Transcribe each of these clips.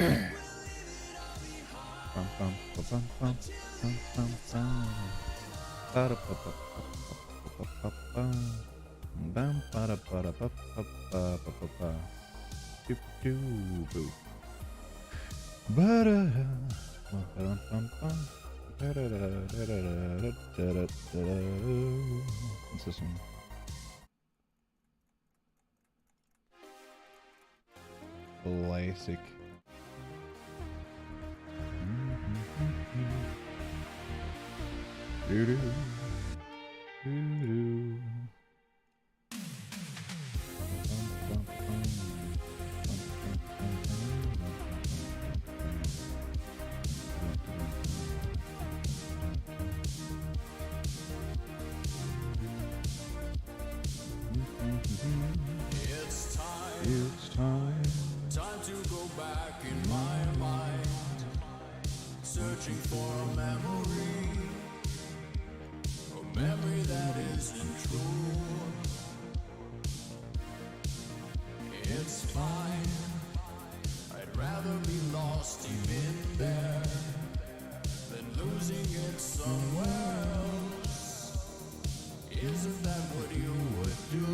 What's this one? Classic. Doo-doo. Doo-doo. It's time to go back in my mind, searching for a memory that isn't true. It's fine, I'd rather be lost deep in there than losing it somewhere else. Isn't that what you would do?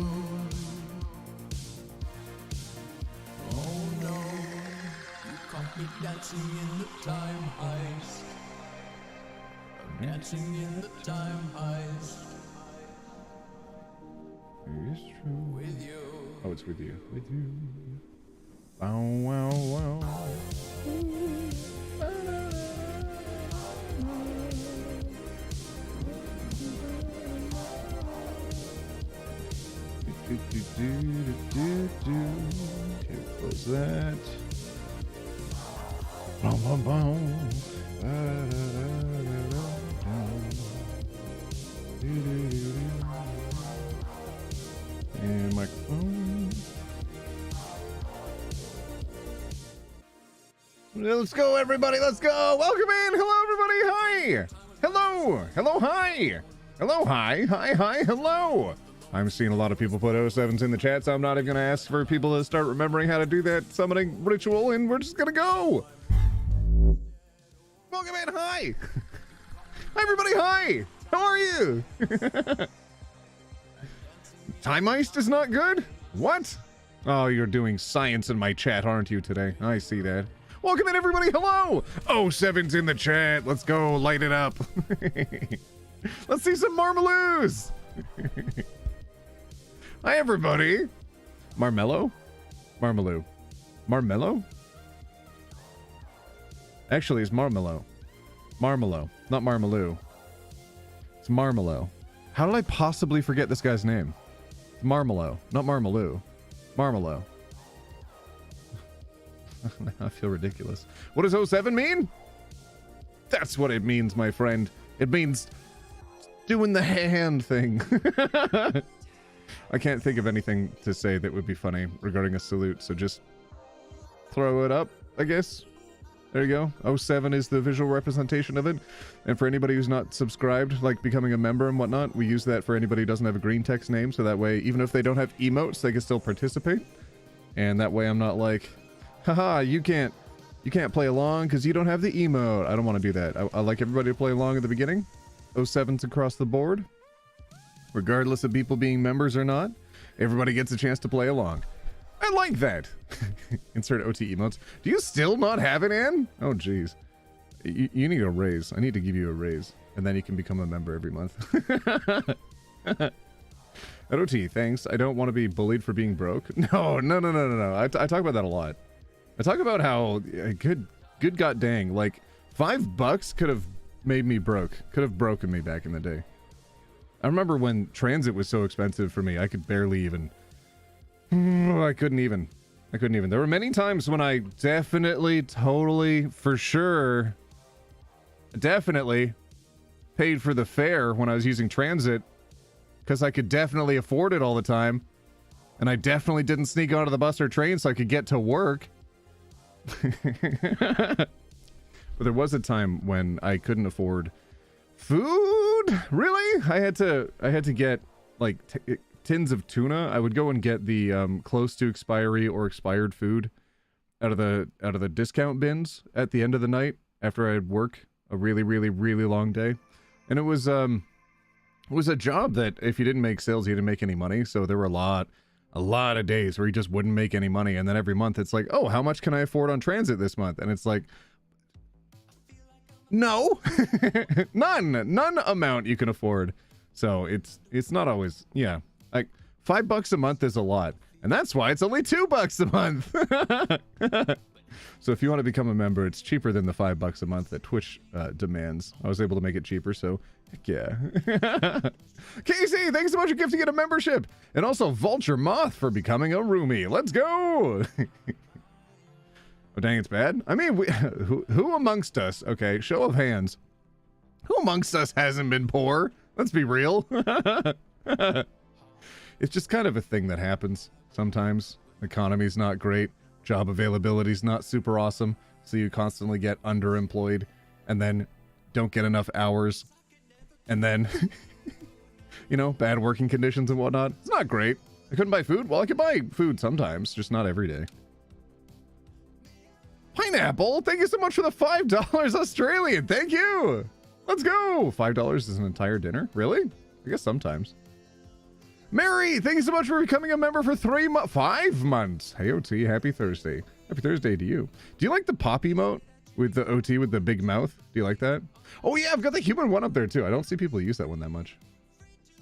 Oh no, you caught me dancing in the time heist. I'm dancing in the time heist. It's true. With you. Oh, it's with you. With you. Wow, wow, wow. Okay, close that. Boom, boom, boom. And microphone. Let's go, everybody. Let's go. Welcome in. Hello, everybody. Hi. Hello. Hello. Hi. Hello. Hi. Hi. Hi. Hello. I'm seeing a lot of people put 07s in the chat, so I'm not even going to ask for people to start remembering how to do that summoning ritual, and we're just going to go. Welcome in. Hi. Hi, everybody. Hi. How are you? Time Heist is not good? What? Oh, you're doing science in my chat, aren't you, today? I see that. Welcome in, everybody. Hello. 07's in the chat. Let's go. Light it up. Let's see some Marmaloos. Hi, everybody. Marmello? Marmaloo. Marmello? Actually, it's Marmello. Marmello, not Marmaloo. It's Marmello. How did I possibly forget this guy's name? It's Marmello, not Marmaloo. Marmello. I feel ridiculous. What does 07 mean? That's what it means, my friend. It means doing the hand thing. I can't think of anything to say that would be funny regarding a salute, so just throw it up, I guess. There you go. 07 is the visual representation of it. And for anybody who's not subscribed, like becoming a member and whatnot, we use that for anybody who doesn't have a green text name, so that way, even if they don't have emotes, they can still participate. And that way I'm not like, haha, you can't play along because you don't have the emote. I don't want to do that. I like everybody to play along at the beginning. 07's across the board. Regardless of people being members or not, everybody gets a chance to play along. I like that. Insert OT emotes. Do you still not have it, Ann? Oh, jeez. You need a raise. I need to give you a raise. And then you can become a member every month. OT, thanks. I don't want to be bullied for being broke. No. I talk about that a lot. I talk about how good god dang, like $5 could have made me broke. Could have broken me back in the day. I remember when transit was so expensive for me, I could barely even. I couldn't even. There were many times when I definitely, totally, for sure, definitely paid for the fare when I was using transit because I could definitely afford it all the time. And I definitely didn't sneak onto the bus or train so I could get to work. But there was a time when I couldn't afford food. Really? I had to get like tins of tuna. I would go and get the close to expiry or expired food out of the discount bins at the end of the night after I'd work a really, really, really long day. And it was a job that if you didn't make sales, you didn't make any money. So there were a lot of days where you just wouldn't make any money. And then every month it's like, oh, how much can I afford on transit this month? And it's like, no, none amount you can afford. So it's not always, yeah, like $5 a month is a lot. And that's why it's only $2 a month. So if you want to become a member, it's cheaper than the $5 a month that Twitch demands. I was able to make it cheaper, so heck yeah. Casey, thanks so much for gifting it a membership. And also Vulture Moth for becoming a roomie. Let's go. Oh, dang, it's bad. I mean, who amongst us, okay, show of hands, who amongst us hasn't been poor? Let's be real. It's just kind of a thing that happens sometimes. Economy's not great. Job availability's not super awesome. So you constantly get underemployed and then don't get enough hours. And then, you know, bad working conditions and whatnot. It's not great. I couldn't buy food. Well, I could buy food sometimes, just not every day. Pineapple, thank you so much for the $5 Australian. Thank you. Let's go. $5 is an entire dinner. Really? I guess sometimes. Mary, thank you so much for becoming a member for 5 months. Hey, OT, happy Thursday. Happy Thursday to you. Do you like the pop emote with the OT with the big mouth? Do you like that? Oh yeah, I've got the human one up there too. I don't see people use that one that much.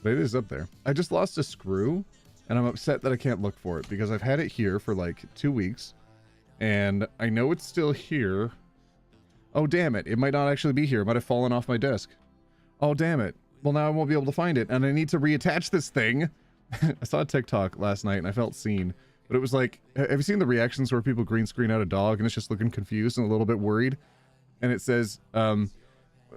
But it is up there. I just lost a screw and I'm upset that I can't look for it because I've had it here for like 2 weeks and I know it's still here. Oh, damn it. It might not actually be here. It might have fallen off my desk. Oh, damn it. Well, now I won't be able to find it, and I need to reattach this thing. I saw a TikTok last night, and I felt seen. But it was like, have you seen the reactions where people green screen out a dog, and it's just looking confused and a little bit worried? And it says,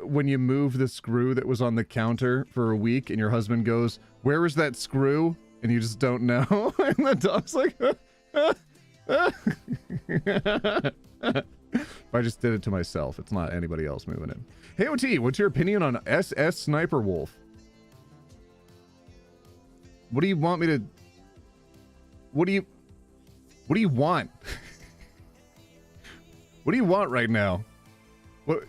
when you move the screw that was on the counter for a week, and your husband goes, where is that screw? And you just don't know. And the dog's like, I just did it to myself. It's not anybody else moving it. Hey, OT, what's your opinion on SS Sniper Wolf? What do you want me to... What do you want? What do you want right now? What...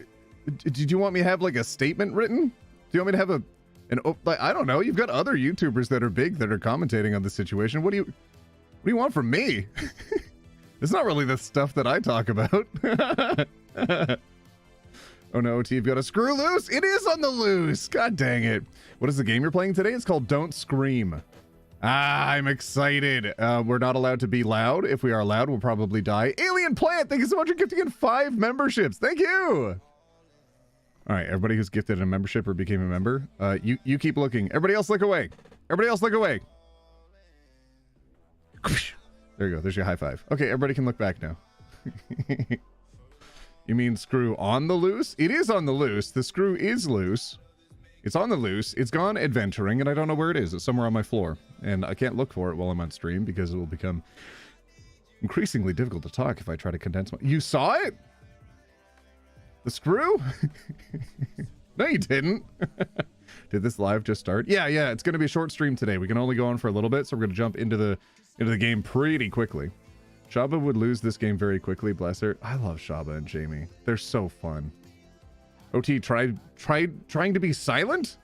Did you want me to have, like, a statement written? Do you want me to have like, I don't know. You've got other YouTubers that are big that are commentating on the situation. What do you want from me? It's not really the stuff that I talk about. Oh no, OT, you've got a screw loose? It is on the loose! God dang it. What is the game you're playing today? It's called Don't Scream. Ah, I'm excited. We're not allowed to be loud. If we are loud, we'll probably die. Alien Plant, thank you so much for gifting in 5 memberships. Thank you! Alright, everybody who's gifted a membership or became a member, you keep looking. Everybody else look away. Everybody else look away. There you go. There's your high five. Okay, everybody can look back now. You mean screw on the loose? It is on the loose. The screw is loose. It's on the loose. It's gone adventuring, and I don't know where it is. It's somewhere on my floor. And I can't look for it while I'm on stream because it will become increasingly difficult to talk if I try to condense my... You saw it? The screw? No, you didn't. Did this live just start? Yeah, it's going to be a short stream today. We can only go on for a little bit, so we're going to jump into the game pretty quickly. Shaba would lose this game very quickly, bless her. I love Shaba and Jamie. They're so fun. OT, trying to be silent?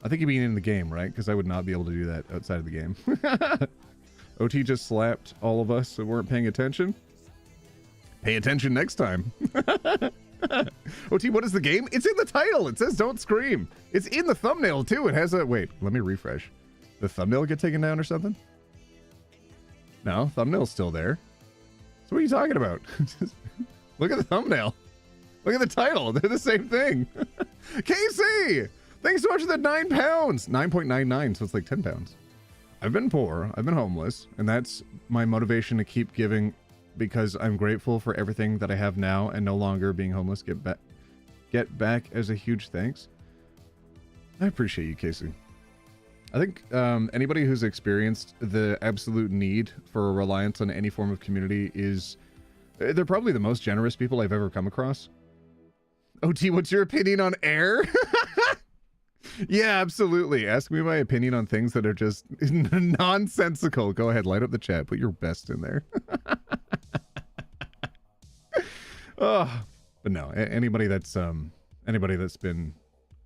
I think you mean in the game, right? Because I would not be able to do that outside of the game. OT just slapped all of us that weren't paying attention. Pay attention next time. OT, what is the game? It's in the title. It says don't scream. It's in the thumbnail too. It has a... Wait, let me refresh. The thumbnail get taken down or something? No, thumbnail's still there. So what are you talking about? Just look at the thumbnail. Look at the title. They're the same thing. Casey! Thanks so much for the 9 pounds. 9.99, so it's like 10 pounds. I've been poor. I've been homeless. And that's my motivation to keep giving, because I'm grateful for everything that I have now and no longer being homeless. Get back as a huge thanks. I appreciate you, Casey. I think anybody who's experienced the absolute need for a reliance on any form of community is... They're probably the most generous people I've ever come across. OT, what's your opinion on air? Yeah, absolutely. Ask me my opinion on things that are just nonsensical. Go ahead, light up the chat. Put your best in there. Oh, but no, anybody that's been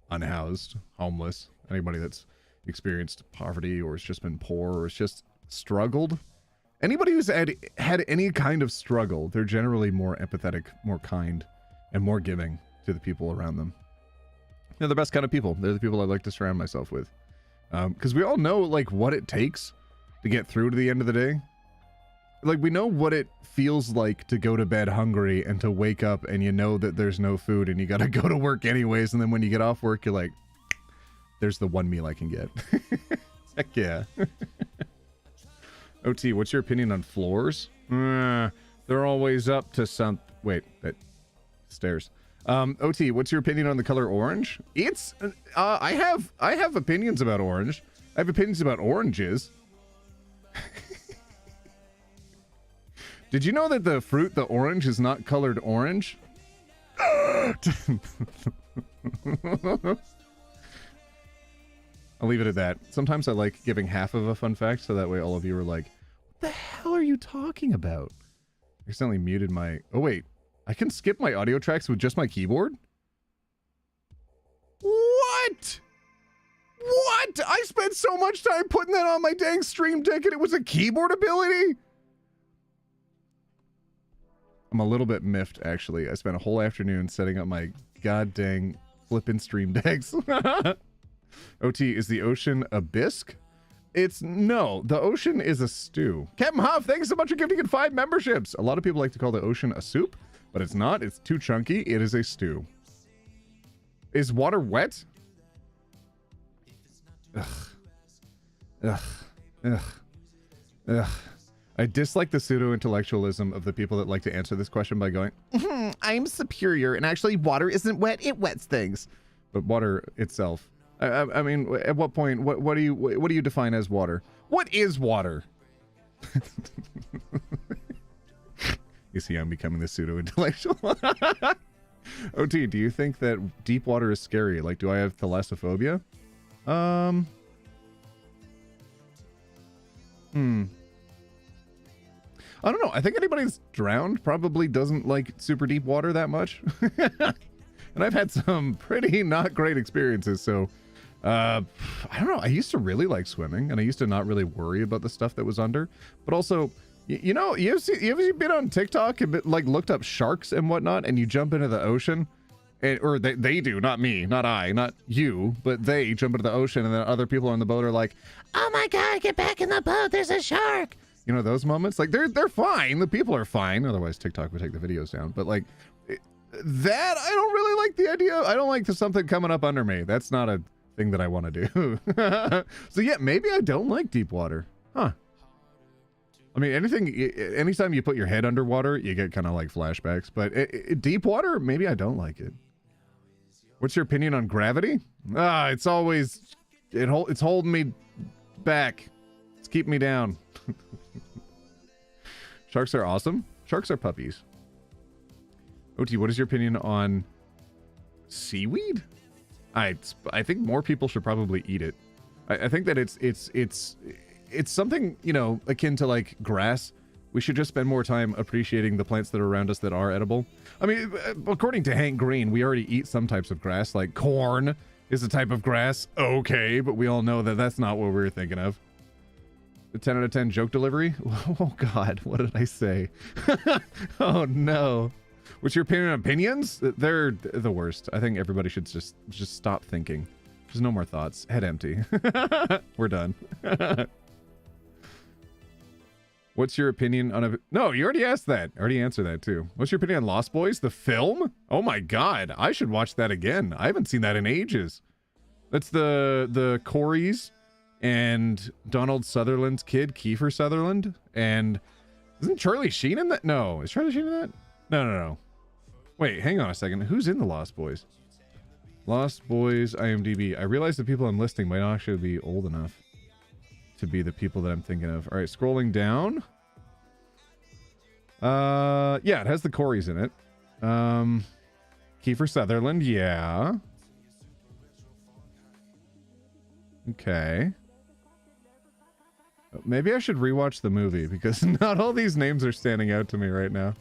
unhoused, homeless, anybody that's experienced poverty or has just been poor or has just struggled, anybody who's had any kind of struggle, they're generally more empathetic, more kind, and more giving to the people around them. They're the best kind of people. They're the people I like to surround myself with. Because we all know, like, what it takes to get through to the end of the day. Like, we know what it feels like to go to bed hungry and to wake up and you know that there's no food and you gotta go to work anyways. And then when you get off work, you're like, there's the one meal I can get. Heck yeah. OT, what's your opinion on floors? They're always up to some... Wait, stairs. OT, what's your opinion on the color orange? It's... I have opinions about orange. I have opinions about oranges. Did you know that the fruit, the orange, is not colored orange? I'll leave it at that. Sometimes I like giving half of a fun fact, so that way all of you are like, what the hell are you talking about? I accidentally muted my... Oh, wait. I can skip my audio tracks with just my keyboard? What? What? I spent so much time putting that on my dang Stream Deck and it was a keyboard ability? I'm a little bit miffed, actually. I spent a whole afternoon setting up my god dang flippin' Stream Decks. OT, is the ocean a bisque? No, the ocean is a stew. Captain Huff, thanks so much for gifting 5 memberships. A lot of people like to call the ocean a soup, but it's not. It's too chunky. It is a stew. Is water wet? Ugh. Ugh. Ugh. Ugh. I dislike the pseudo-intellectualism of the people that like to answer this question by going, I'm superior, and actually water isn't wet, it wets things. But water itself. I mean, at what point, what do you define as water? What is water? You see, I'm becoming the pseudo-intellectual. OT, do you think that deep water is scary? Like, do I have thalassophobia? I don't know. I think anybody that's drowned probably doesn't like super deep water that much. And I've had some pretty not great experiences, so... I don't know. I used to really like swimming, and I used to not really worry about the stuff that was under. But also, you know, you ever been on TikTok and like looked up sharks and whatnot, and you jump into the ocean, or they do, not me, not I, not you, but they jump into the ocean, and then other people on the boat are like, "Oh my God, get back in the boat! There's a shark!" You know those moments? Like they're fine. The people are fine. Otherwise, TikTok would take the videos down. But like that, I don't really like the idea. I don't like something coming up under me. That's not a thing that I want to do. So yeah, maybe I don't like deep water. Huh. I mean, anytime you put your head underwater, you get kind of like flashbacks, but deep water, maybe I don't like it. What's your opinion on gravity? It's always, it's holding me back. It's keeping me down. Sharks are awesome. Sharks are puppies. OT, what is your opinion on seaweed? I think more people should probably eat it. I think that it's something, you know, akin to like grass. We should just spend more time appreciating the plants that are around us that are edible. I mean, according to Hank Green, we already eat some types of grass, like corn is a type of grass. Okay, but we all know that that's not what we were thinking of. The 10 out of 10 joke delivery? Oh God, what did I say? Oh no. What's your opinion on opinions? They're the worst. I think everybody should just stop thinking. There's no more thoughts. Head empty. We're done. What's your opinion on No, you already asked that. I already answered that too. What's your opinion on Lost Boys, the film? Oh my God, I should watch that again. I haven't seen that in ages. That's the Coreys and Donald Sutherland's kid, Kiefer Sutherland, and isn't Charlie Sheen in that? No, is Charlie Sheen in that? No. Wait, hang on a second. Who's in the Lost Boys? Lost Boys IMDb. I realize the people I'm listing might not actually be old enough to be the people that I'm thinking of. All right, scrolling down. Yeah, it has the Coreys in it. Kiefer Sutherland, yeah. Okay. Maybe I should rewatch the movie because not all these names are standing out to me right now.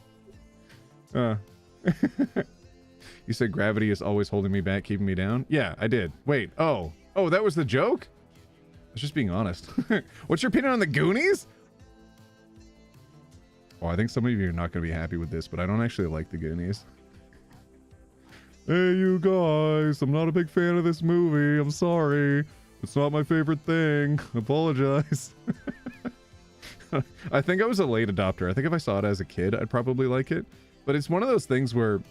You said gravity is always holding me back, keeping me down? Yeah, I did. Wait, oh, that was the joke? I was just being honest. What's your opinion on the Goonies? Oh, I think some of you are not going to be happy with this, but I don't actually like the Goonies. Hey, you guys, I'm not a big fan of this movie. I'm sorry. It's not my favorite thing. Apologize. I think I was a late adopter. I think if I saw it as a kid, I'd probably like it. But it's one of those things where,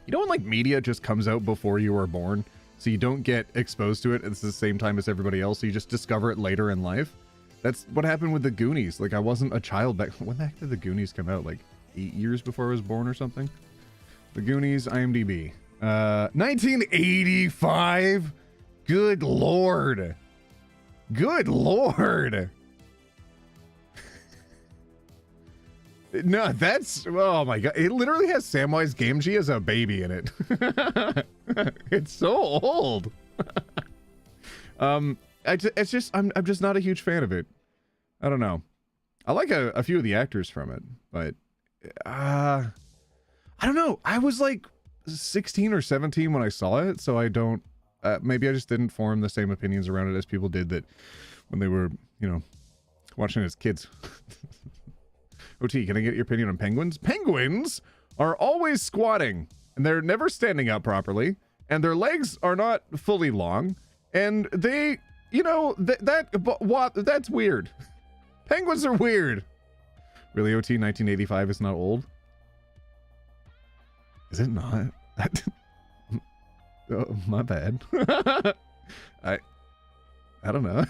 you know when like media just comes out before you were born? So you don't get exposed to it at the same time as everybody else. So you just discover it later in life. That's what happened with the Goonies. Like I wasn't a child back. When the heck did the Goonies come out? Like 8 years before I was born or something? The Goonies, IMDb. 1985? Good Lord. Good Lord. No, that's, oh my God. It literally has Samwise Gamgee as a baby in it. It's so old. It's just, I'm just not a huge fan of it. I don't know. I like a few of the actors from it, but, I don't know. I was like 16 or 17 when I saw it, so I don't, maybe I just didn't form the same opinions around it as people did that when they were, you know, watching it as kids. OT, can I get your opinion on penguins? Penguins are always squatting, and they're never standing up properly, and their legs are not fully long, and they, you know, that's weird. Penguins are weird. Really, OT, 1985 is not old? Is it not? Oh, my bad. I don't know.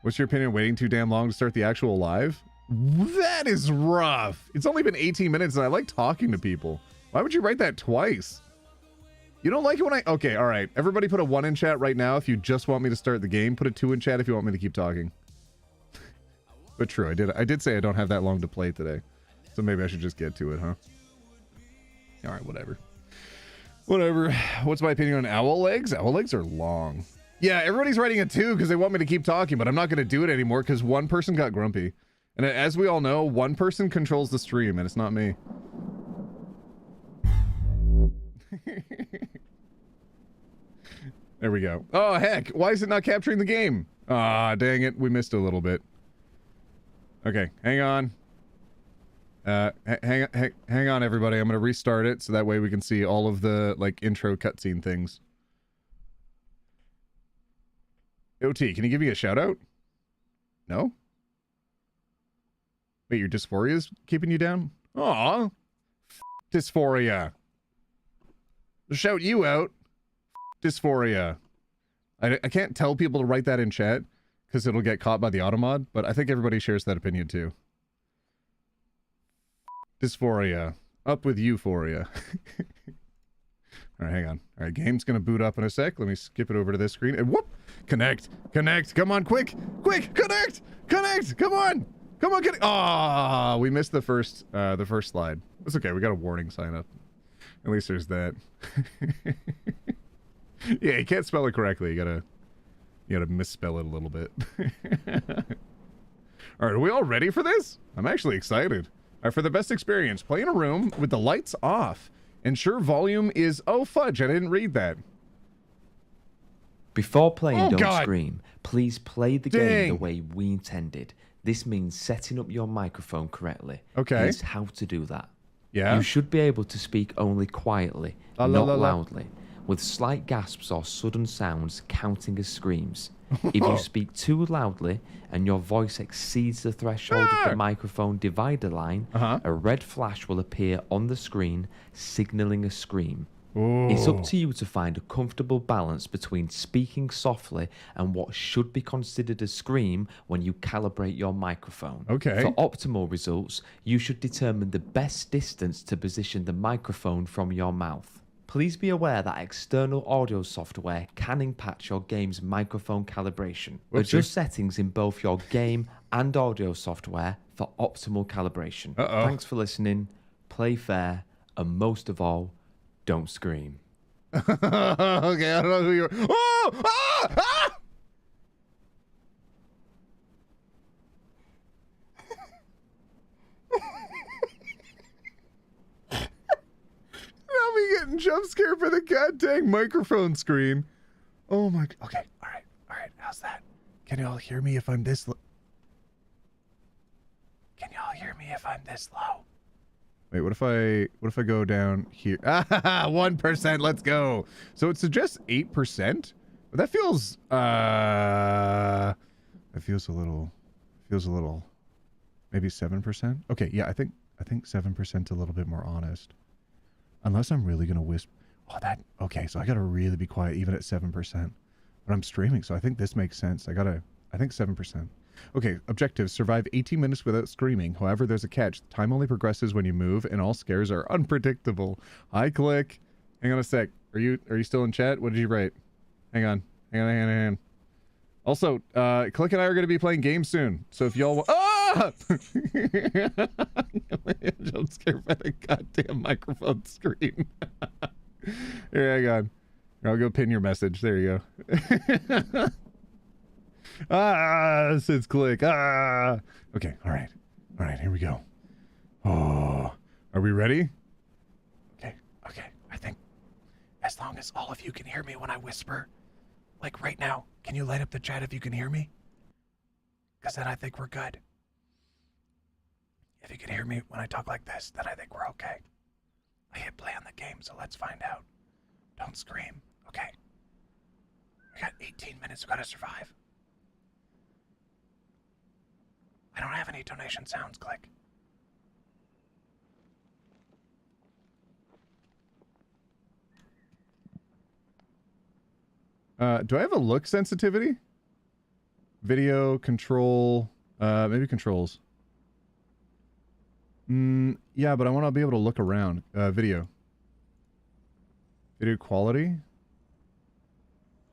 What's your opinion on waiting too damn long to start the actual live? That is rough. It's only been 18 minutes and I like talking to people. Why would you write that twice? You don't like it when I... Okay, all right. Everybody put a 1 in chat right now if you just want me to start the game. Put a 2 in chat if you want me to keep talking. But true, I did say I don't have that long to play today. So maybe I should just get to it, huh? All right, whatever. Whatever. What's my opinion on owl legs? Owl legs are long. Yeah, everybody's writing a 2 because they want me to keep talking, but I'm not going to do it anymore because one person got grumpy. And as we all know, one person controls the stream, and it's not me. There we go. Oh, heck. Why is it not capturing the game? Ah, dang it. We missed a little bit. Okay, hang on. Hang on, everybody. I'm going to restart it so that way we can see all of the, like, intro cutscene things. OT, can you give me a shout-out? No? Wait, your dysphoria's keeping you down? Aw. Dysphoria. Shout you out. Dysphoria. I can't tell people to write that in chat because it'll get caught by the automod, but I think everybody shares that opinion too. Dysphoria. Up with euphoria. All right, hang on. All right, game's gonna boot up in a sec. Let me skip it over to this screen and whoop! Connect! Connect! Come on, quick! Quick! Connect! Connect! Come on! Come on, get it! Ah, we missed the first slide. It's okay. We got a warning sign up. At least there's that. Yeah, you can't spell it correctly. You gotta misspell it a little bit. All right, are we all ready for this? I'm actually excited. All right, for the best experience, play in a room with the lights off. Ensure volume is... Oh, fudge, I didn't read that. Before playing Don't Scream, please play the game the way we intended. This means setting up your microphone correctly. Okay. Here's how to do that. Yeah. You should be able to speak only quietly, not loudly, with slight gasps or sudden sounds counting as screams. If you speak too loudly and your voice exceeds the threshold of the microphone divider line, a red flash will appear on the screen, signaling a scream. Ooh. It's up to you to find a comfortable balance between speaking softly and what should be considered a scream when you calibrate your microphone. Okay. For optimal results, you should determine the best distance to position the microphone from your mouth. Please be aware that external audio software can impact your game's microphone calibration. Adjust settings in both your game and audio software for optimal calibration. Thanks for listening, play fair, and most of all, don't scream. Okay, I don't know who you're... Oh! Ah! Ah! jump scare for the goddamn microphone screen. Oh my. Okay. All right. All right. How's that? Can y'all hear me if I'm this? Can y'all hear me if I'm this low? Wait. What if I go down here? 1%. Let's go. So it suggests 8%, but that feels that feels a little maybe 7%. Okay. Yeah. I think 7% a little bit more honest. Unless I'm really gonna whisper. Oh, that. Okay, so I gotta really be quiet even at 7%. But I'm streaming, so I think this makes sense. I think 7%. Okay, objectives. Survive 18 minutes without screaming. However, there's a catch. Time only progresses when you move, and all scares are unpredictable. Hi, Click. Hang on a sec. Are you still in chat? What did you write? Hang on. Also, Click and I are gonna be playing games soon. So if y'all jump scare by the goddamn microphone screen. Here, hang on. I'll go pin your message. There you go. Says Click. Okay, all right. All right, here we go. Oh, are we ready? Okay. I think as long as all of you can hear me when I whisper, like right now, can you light up the chat if you can hear me? Because then I think we're good. If you can hear me when I talk like this, then I think we're okay. I hit play on the game, so let's find out. Don't scream. Okay. We got 18 minutes. We gotta survive. I don't have any donation sounds, Click. Do I have a look sensitivity? Video, control, maybe controls. Yeah, but I want to be able to look around. Video. Video quality.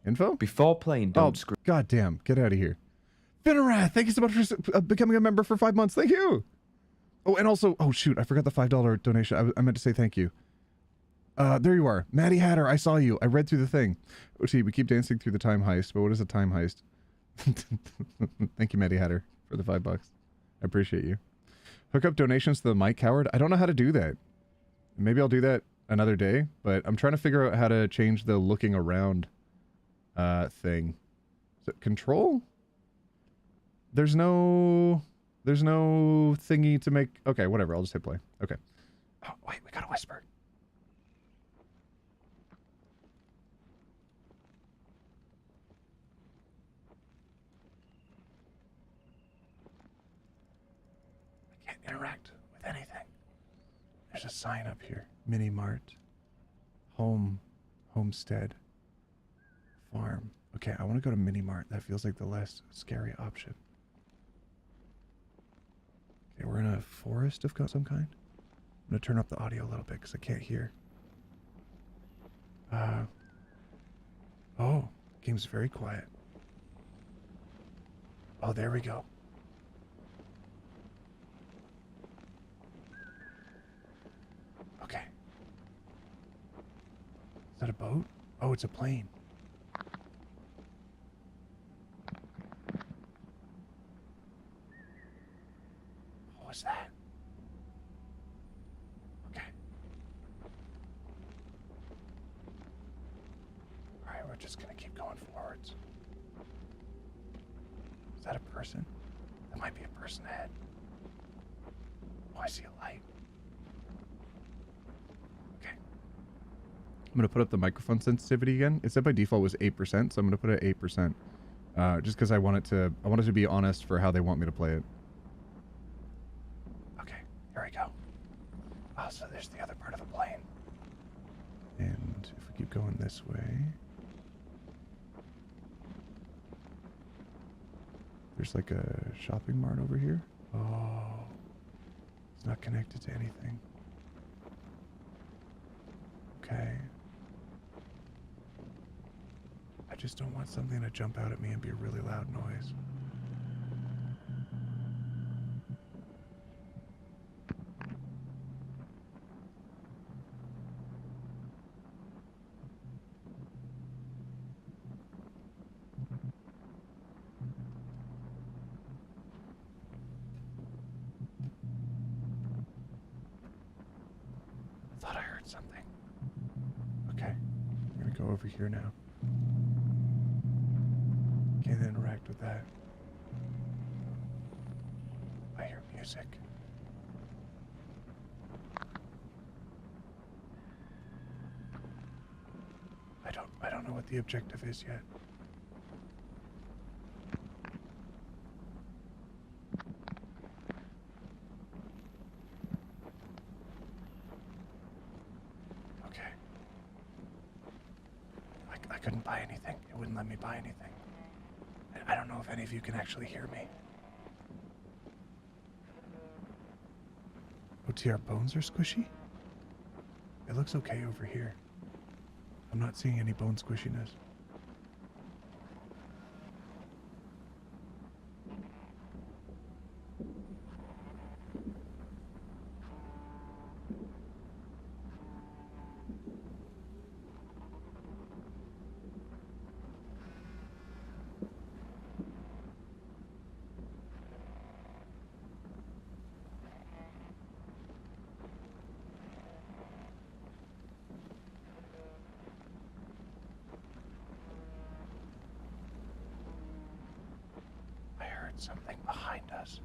Info? Before playing, don't scream. God damn. Get out of here. Finarath, thank you so much for becoming a member for 5 months. Thank you. Oh, and also, oh shoot, I forgot the $5 donation. I meant to say thank you. There you are. Maddie Hatter, I saw you. I read through the thing. Oh, gee, we keep dancing through the time heist, but what is a time heist? Thank you, Maddie Hatter, for the $5. I appreciate you. Hook up donations to the mic, Howard. I don't know how to do that. Maybe I'll do that another day, but I'm trying to figure out how to change the looking around thing. So, control? There's no thingy to make. Okay, whatever. I'll just hit play. Okay. Oh, wait, we gotta whisper. I can't interact with anything. There's a sign up here. Mini Mart. Homestead. Farm. Okay, I want to go to Mini Mart. That feels like the less scary option. Okay, we're in a forest of some kind. I'm going to turn up the audio a little bit because I can't hear. Oh, game's very quiet. Oh, there we go. Okay. Is that a boat? Oh, it's a plane. What was that? Okay. Alright, we're just gonna keep going forwards. Is that a person? That might be a person ahead. Oh, I see a light. Okay. I'm gonna put up the microphone sensitivity again. It said by default was 8%, so I'm gonna put it at 8%. Just because I want it to be honest for how they want me to play it. Okay, here we go. Oh, so there's the other part of the plane. And if we keep going this way, there's like a shopping mart over here. Oh, it's not connected to anything. Okay. I just don't want something to jump out at me and be a really loud noise. I thought I heard something. Okay, I'm gonna go over here now. Can't interact with that. I hear music. I don't know what the objective is yet. Okay. I couldn't buy anything. It wouldn't let me buy anything. I don't know if any of you can actually hear me. OT, our bones are squishy? It looks okay over here. I'm not seeing any bone squishiness. Something behind us.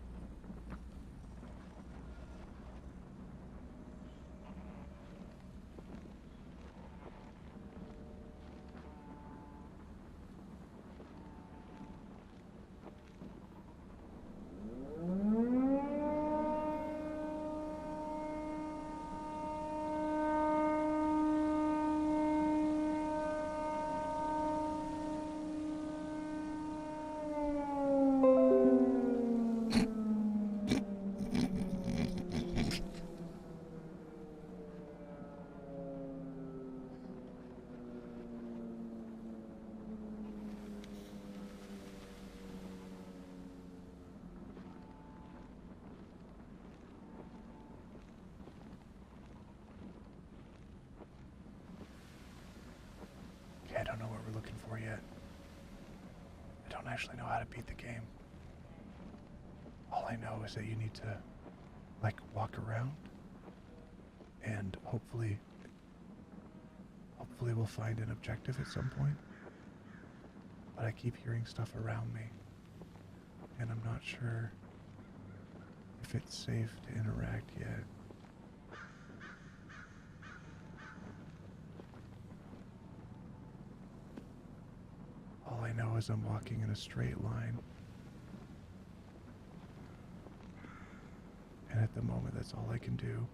I don't know what we're looking for yet. I don't actually know how to beat the game. All I know is that you need to, like, walk around, and hopefully we'll find an objective at some point. But I keep hearing stuff around me, and I'm not sure if it's safe to interact yet. All I know is I'm walking in a straight line. And at the moment, that's all I can do.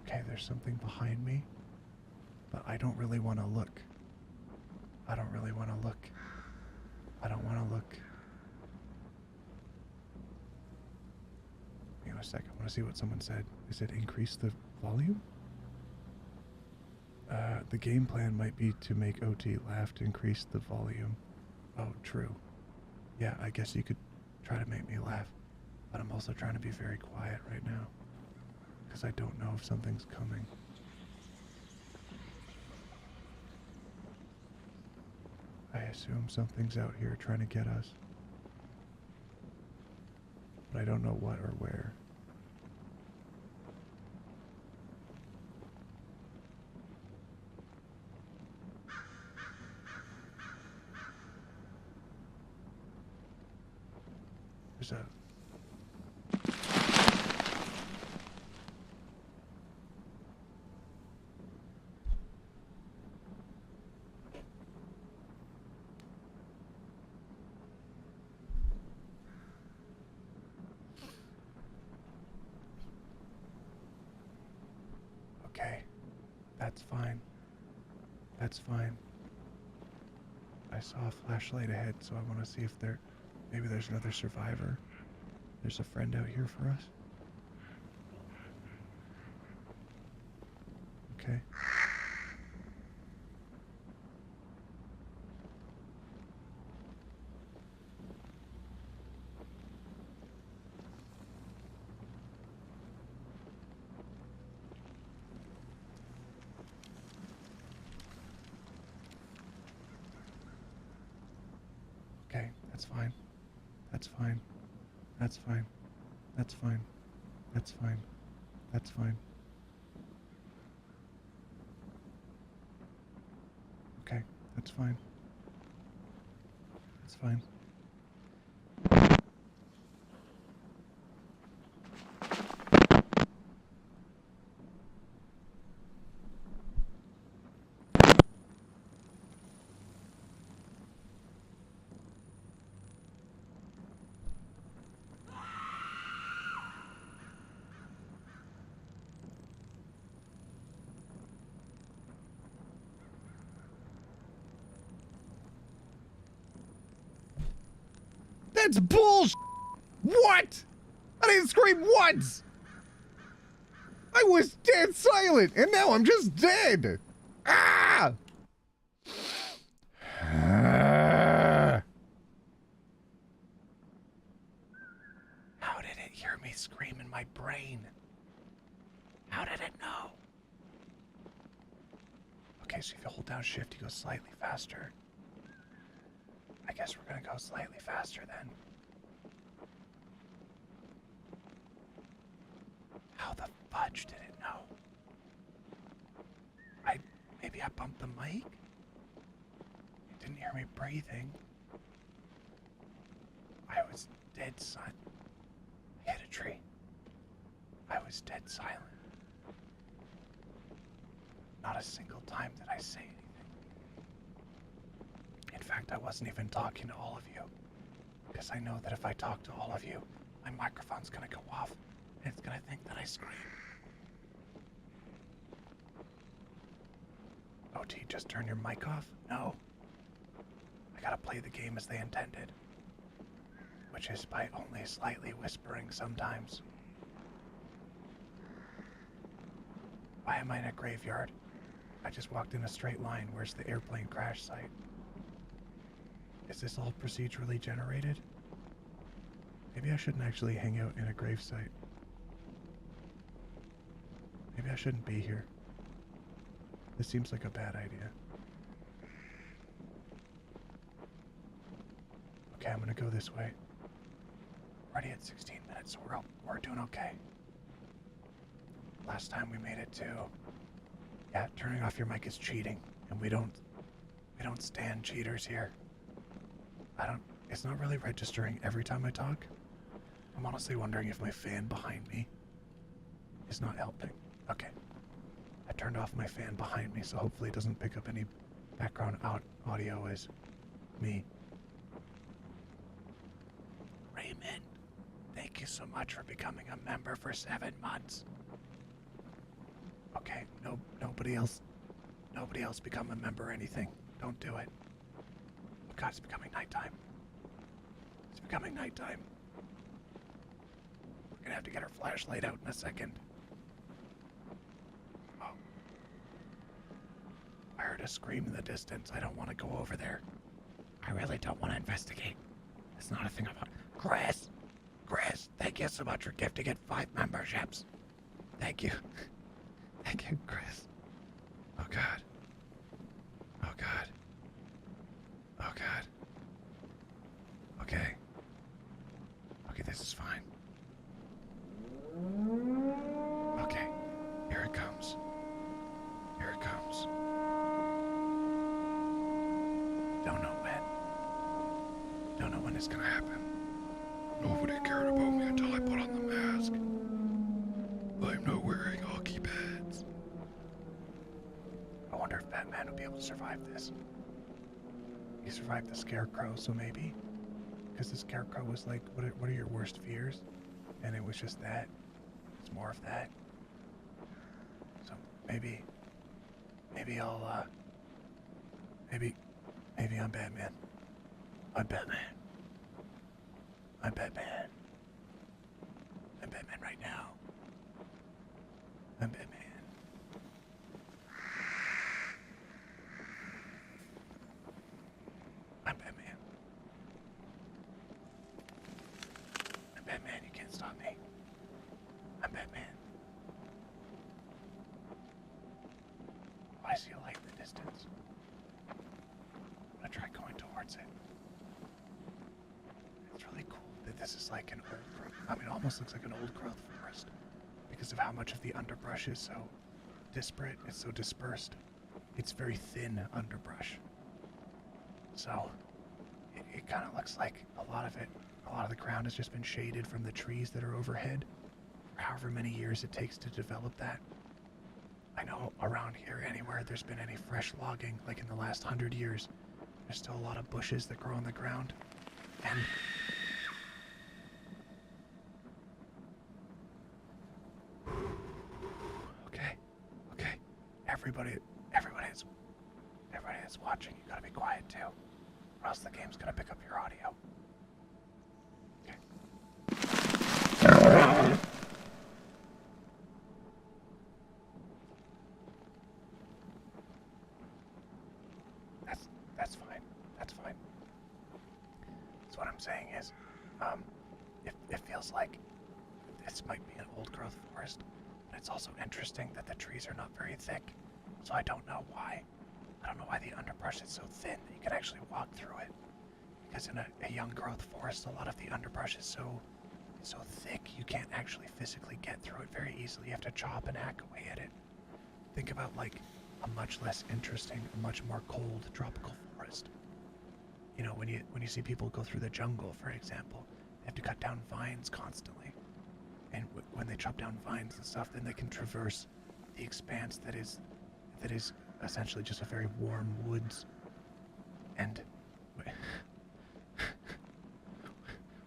Okay, there's something behind me, but I don't really want to look. I don't really want to look. I don't want to look. Hang on a sec, I want to see what someone said. They said increase the volume? The game plan might be to make OT laugh to increase the volume. Oh, true. Yeah, I guess you could try to make me laugh, but I'm also trying to be very quiet right now, because I don't know if something's coming. I assume something's out here trying to get us, but I don't know what or where. There's a... Okay, that's fine. That's fine. I saw a flashlight ahead, so I want to see if maybe there's another survivor. There's a friend out here for us. Okay. Okay, that's fine. That's fine. That's fine. That's fine. That's fine. That's fine. Okay, that's fine. That's fine. That's bullshit! What? I didn't scream once! I was dead silent, and now I'm just dead! Ah! Ah. How did it hear me scream in my brain? How did it know? Okay, so if you hold down shift, you go slightly faster. I guess we're gonna go slightly faster then. How the fudge did it know? Maybe I bumped the mic? It didn't hear me breathing. I was dead silent. I hit a tree. I was dead silent. Not a single time did I say anything. In fact, I wasn't even talking to all of you. Because I know that if I talk to all of you, my microphone's gonna go off, and it's gonna think that I scream. OT, just turn your mic off? No. I gotta play the game as they intended. Which is by only slightly whispering sometimes. Why am I in a graveyard? I just walked in a straight line. Where's the airplane crash site? Is this all procedurally generated? Maybe I shouldn't actually hang out in a grave site. Maybe I shouldn't be here. This seems like a bad idea. Okay, I'm gonna go this way. Already at 16 minutes, so we're doing okay. Last time we made it to... Yeah, turning off your mic is cheating, and we don't stand cheaters here. It's not really registering every time I talk. I'm honestly wondering if my fan behind me is not helping. Okay. I turned off my fan behind me, so hopefully it doesn't pick up any background audio as me. Raymond, thank you so much for becoming a member for 7 months. Okay, nobody else become a member or anything. Don't do it. Oh God, it's becoming nighttime. It's becoming nighttime. We're gonna have to get our flashlight out in a second. Oh. I heard a scream in the distance. I don't want to go over there. I really don't want to investigate. It's not a thing about... Chris, thank you so much for gifting it 5 memberships. Thank you. Thank you, Chris. Oh God. Oh God. Oh God. Okay. Okay, this is fine. Okay. Here it comes. Here it comes. Don't know when. Don't know when it's gonna happen. Nobody cared about me until I put on the mask. I'm not wearing hockey pads. I wonder if Batman will be able to survive this. He survived the Scarecrow, so maybe. Because the Scarecrow was like, what are your worst fears? And it was just that. It's more of that. So maybe I'll, maybe I'm Batman. I'm Batman. I'm Batman. I'm Batman right now. I'm Batman. distance. I'm gonna try going towards it. It's really cool that this is like an old growth. I mean, it almost looks like an old growth forest because of how much of the underbrush is so disparate. It's so dispersed. It's very thin underbrush. So it kind of looks like a lot of the ground has just been shaded from the trees that are overhead for however many years it takes to develop that. I know around here, anywhere there's been any fresh logging, like in the last 100 years, there's still a lot of bushes that grow on the ground. And okay. Everybody that's watching, you gotta be quiet too, or else the game's gonna pick up your audio. Okay. That's fine. That's fine. So what I'm saying is, it feels like this might be an old growth forest, but it's also interesting that the trees are not very thick. So I don't know why. I don't know why the underbrush is so thin that you can actually walk through it. Because in a young growth forest, a lot of the underbrush is so thick you can't actually physically get through it very easily. You have to chop and hack away at it. Think about like a much less interesting, a much more cold tropical forest. You know, when you see people go through the jungle, for example, they have to cut down vines constantly. And when they chop down vines and stuff, then they can traverse the expanse that is essentially just a very warm woods. And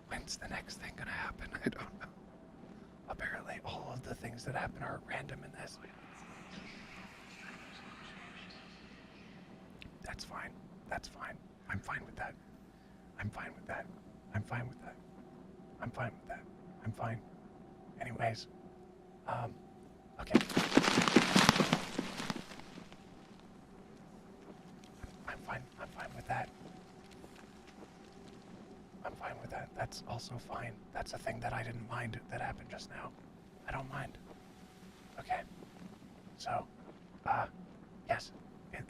when's the next thing gonna happen? I don't know. Apparently all of the things that happen are random in this. That's fine. That's fine. I'm fine with that. I'm fine with that. I'm fine with that. I'm fine with that. I'm fine. Anyways, okay. I'm fine with that. I'm fine with that. That's also fine. That's a thing that I didn't mind that happened just now. I don't mind. Okay. So, yes.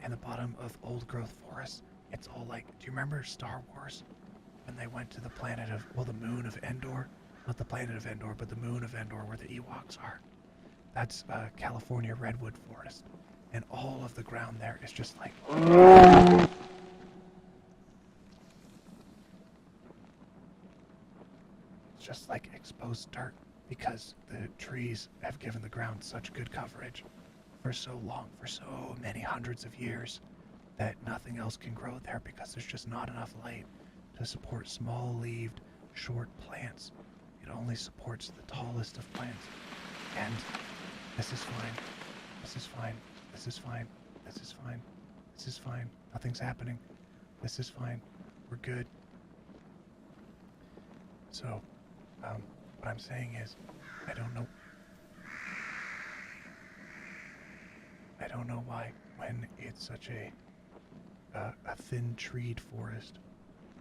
In the bottom of old growth forests, it's all like, do you remember Star Wars? When they went to the planet of, well, the moon of Endor? Not the planet of Endor, but the moon of Endor where the Ewoks are. That's California redwood forest. And all of the ground there is just like... It's just like exposed dirt because the trees have given the ground such good coverage for so long, for so many hundreds of years, that nothing else can grow there because there's just not enough light to support small-leaved, short plants. It only supports the tallest of plants. And this is fine. This is fine. This is fine. This is fine. This is fine. Nothing's happening. This is fine. We're good. So, what I'm saying is, I don't know why, when it's such a thin-treed forest,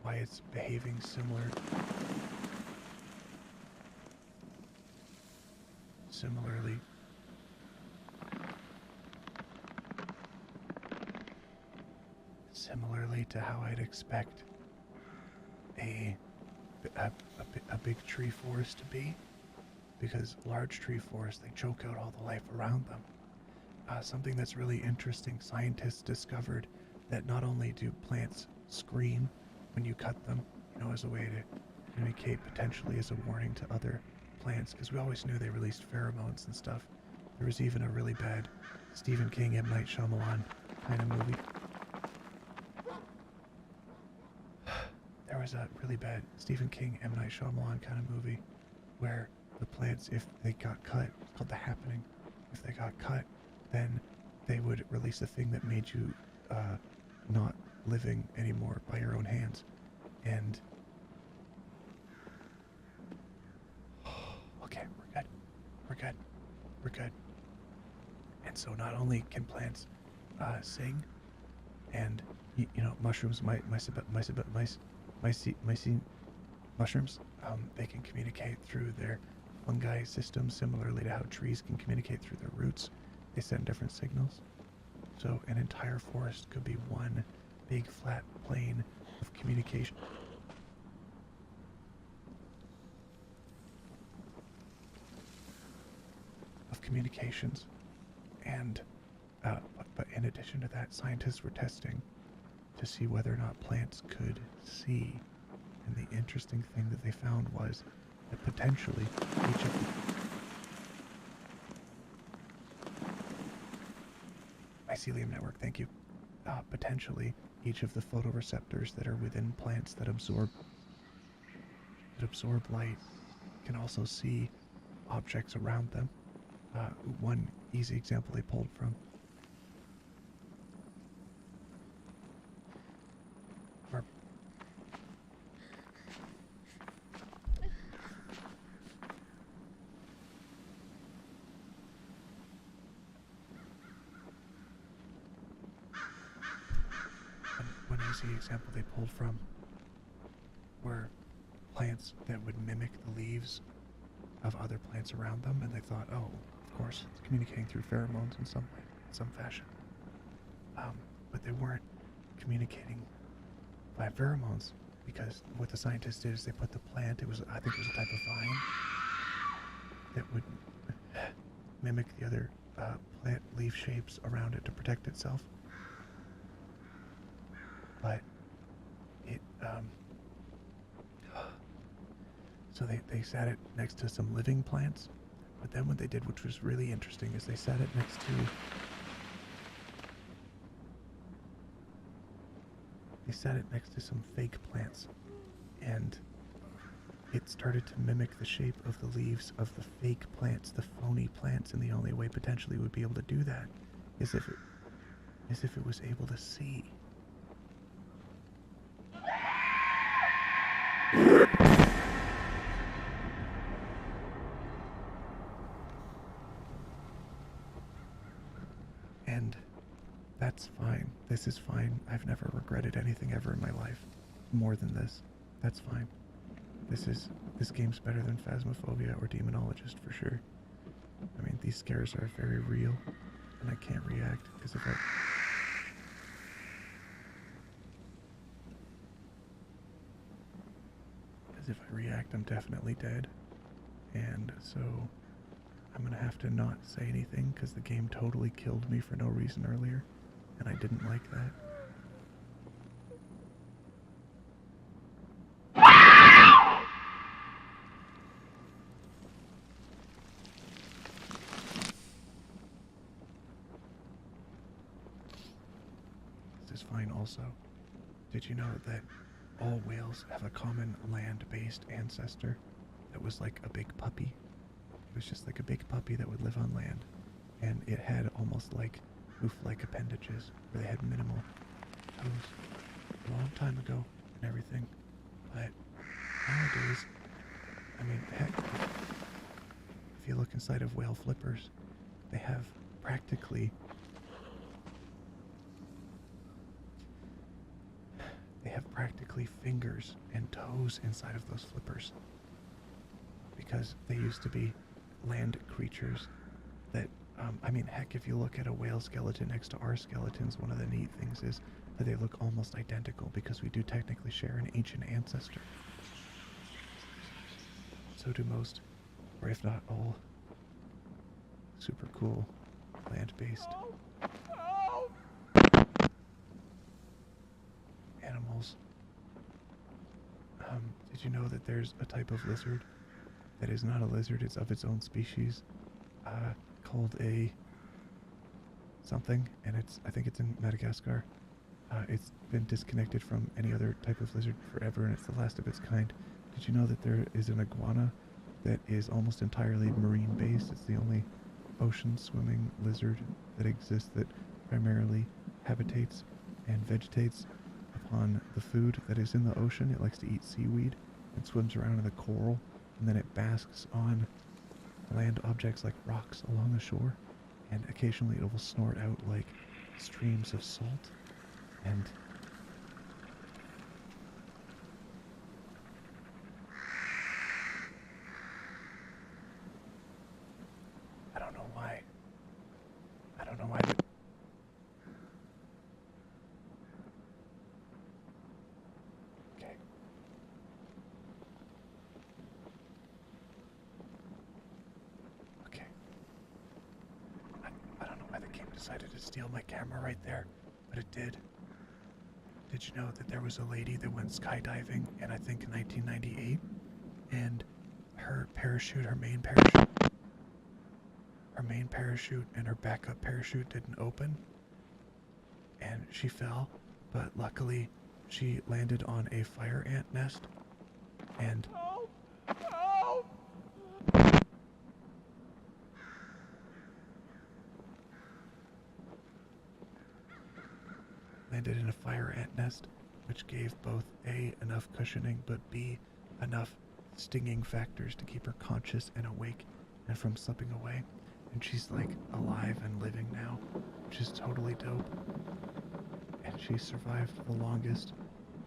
why it's behaving similarly to how I'd expect a big tree forest to be, because large tree forests, they choke out all the life around them. Something that's really interesting, scientists discovered that not only do plants scream when you cut them, you know, as a way to communicate, potentially as a warning to other plants, because we always knew they released pheromones and stuff. There was even a really bad Stephen King, M. Night Shyamalan kind of movie. There was a really bad Stephen King, M. Night Shyamalan kind of movie where the plants, if they got cut, it's called The Happening. If they got cut, then they would release a thing that made you not living anymore by your own hands. And okay, we're good. And so not only can plants sing, and you know, mushrooms, mycene mushrooms, they can communicate through their fungi system, similarly to how trees can communicate through their roots. They send different signals. So an entire forest could be one big flat plane of communication. Of communications. And, but in addition to that, scientists were testing to see whether or not plants could see. And the interesting thing that they found was that potentially each of the mycelium network, thank you. Potentially each of the photoreceptors that are within plants that absorb light can also see objects around them. One easy example they pulled from one easy example they pulled from were plants that would mimic the leaves of other plants around them, and they thought, oh, of course, it's communicating through pheromones in some way, in some fashion. But they weren't communicating by pheromones, because what the scientists did is they put the plant, I think it was a type of vine, that would mimic the other plant leaf shapes around it to protect itself. But it, so they sat it next to some living plants, but then what they did, which was really interesting, is they sat it next to some fake plants, and it started to mimic the shape of the leaves of the fake plants, the phony plants, and the only way potentially it would be able to do that is if it was able to see. And that's fine. This is fine. I've never regretted anything ever in my life more than this. That's fine. This game's better than Phasmophobia or Demonologist for sure. I mean, these scares are very real, and I can't react because if I react, I'm definitely dead. And so I'm gonna have to not say anything because the game totally killed me for no reason earlier, and I didn't like that. This is fine also. Did you know that all whales have a common land-based ancestor that was like a big puppy? It was just like a big puppy that would live on land, and it had almost like hoof-like appendages where they had minimal toes a long time ago and everything. But nowadays, I mean, heck, if you look inside of whale flippers, they have practically fingers and toes inside of those flippers, because they used to be land creatures that, I mean, heck, if you look at a whale skeleton next to our skeletons, one of the neat things is that they look almost identical because we do technically share an ancient ancestor. So do most, or if not all, super cool land-based animals. Did you know that there's a type of lizard that is not a lizard, it's of its own species, called a something, and I think it's in Madagascar. It's been disconnected from any other type of lizard forever, and it's the last of its kind. Did you know that there is an iguana that is almost entirely marine-based? It's the only ocean-swimming lizard that exists that primarily habitates and vegetates upon the food that is in the ocean. It likes to eat seaweed and swims around in the coral, and then it basks on land objects like rocks along the shore, and occasionally it will snort out like streams of salt. And I don't know why, decided to steal my camera right there, but it did. Did you know that there was a lady that went skydiving in, I think, 1998, and her main parachute and her backup parachute didn't open, and she fell, but luckily she landed on a fire ant nest, and landed in a fire ant nest, which gave both A, enough cushioning, but B, enough stinging factors to keep her conscious and awake and from slipping away. And she's like alive and living now, which is totally dope. And she survived the longest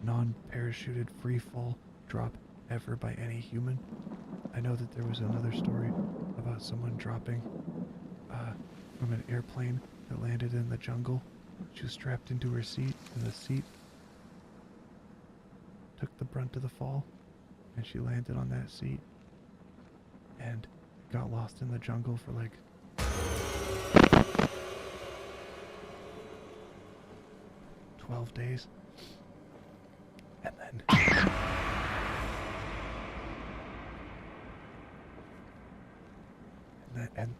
non-parachuted free fall drop ever by any human. I know that there was another story about someone dropping from an airplane that landed in the jungle. She was strapped into her seat, and the seat took the brunt of the fall, and she landed on that seat and got lost in the jungle for like 12 days. And then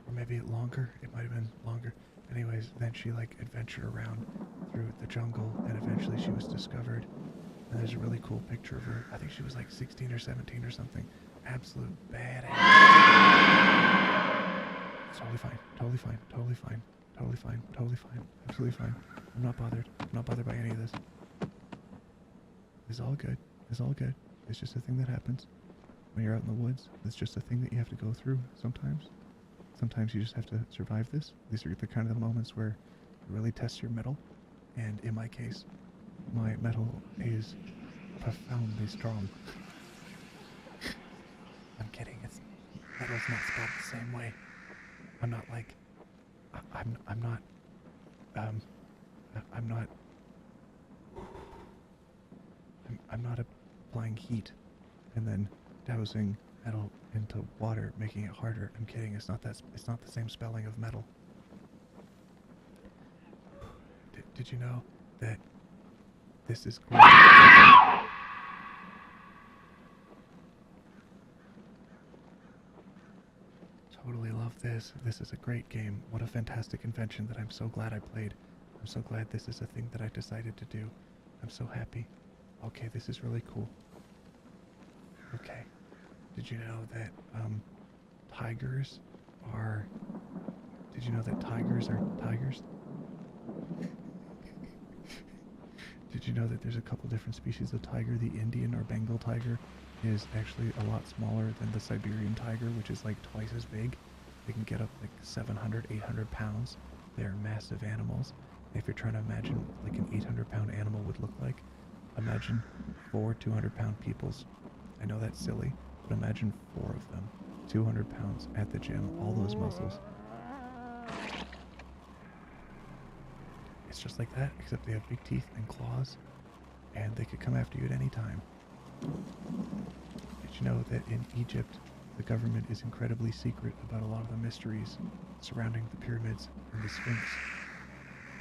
or maybe longer, it might have been longer. Anyways, then she like adventured around through the jungle, and eventually she was discovered. And there's a really cool picture of her. I think she was like 16 or 17 or something. Absolute badass. It's totally fine, totally fine, totally fine, totally fine, totally fine, absolutely fine. I'm not bothered. I'm not bothered by any of this. It's all good. It's all good. It's just a thing that happens when you're out in the woods. It's just a thing that you have to go through sometimes. Sometimes you just have to survive this. These are the kind of the moments where it really tests your mettle. And in my case, my mettle is profoundly strong. I'm kidding. Metal's not spelled the same way. I'm not like, I'm not applying heat and then dousing metal into water, making it harder. I'm kidding. It's not the same spelling of metal. Did you know that this is great? Totally love this. This is a great game. What a fantastic invention that I'm so glad I played. I'm so glad this is a thing that I decided to do. I'm so happy. Okay, this is really cool. Okay. Did you know that tigers are tigers? Did you know that there's a couple different species of tiger? The Indian or Bengal tiger is actually a lot smaller than the Siberian tiger, which is like twice as big. They can get up like 700, 800 pounds. They're massive animals. If you're trying to imagine what like an 800-pound animal would look like, imagine 4 200-pound peoples. I know that's silly, but imagine 4 of them, 200 pounds at the gym, all those muscles. It's just like that, except they have big teeth and claws, and they could come after you at any time. Did you know that in Egypt, the government is incredibly secret about a lot of the mysteries surrounding the pyramids and the Sphinx?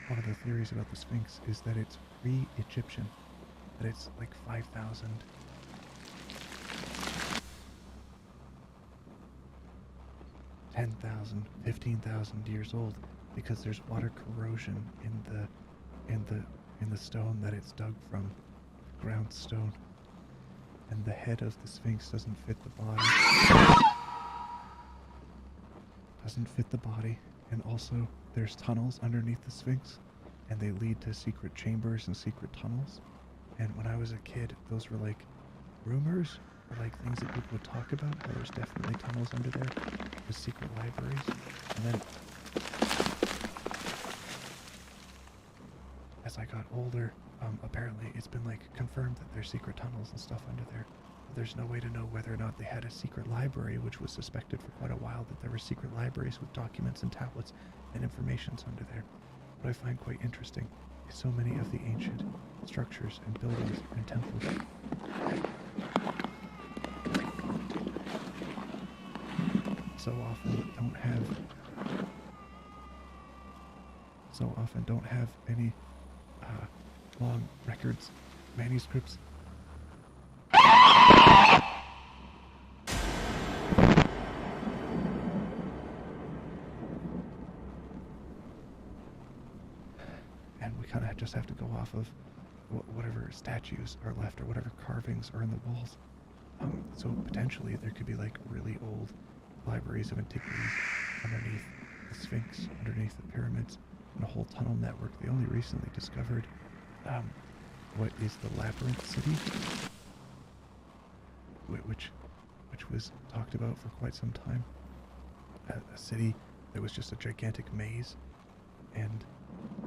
One of the theories about the Sphinx is that it's pre-Egyptian, that it's like 5,000 10,000, 15,000 years old, because there's water corrosion in the stone that it's dug from, ground stone, and the head of the Sphinx doesn't fit the body. And also there's tunnels underneath the Sphinx, and they lead to secret chambers and secret tunnels. And when I was a kid, those were like rumors, or like things that people would talk about, how there's definitely tunnels under there with secret libraries. And then as I got older, apparently it's been like confirmed that there's secret tunnels and stuff under there. But there's no way to know whether or not they had a secret library, which was suspected for quite a while that there were secret libraries with documents and tablets and informations under there. What I find quite interesting is so many of the ancient structures and buildings and temples so often don't have so often don't have any long records, manuscripts. And we kind of just have to go off of whatever statues are left or whatever carvings are in the walls. So potentially there could be like really old libraries of antiquities underneath the Sphinx, underneath the pyramids, and a whole tunnel network. They only recently discovered what is the Labyrinth City, which was talked about for quite some time. A city that was just a gigantic maze. And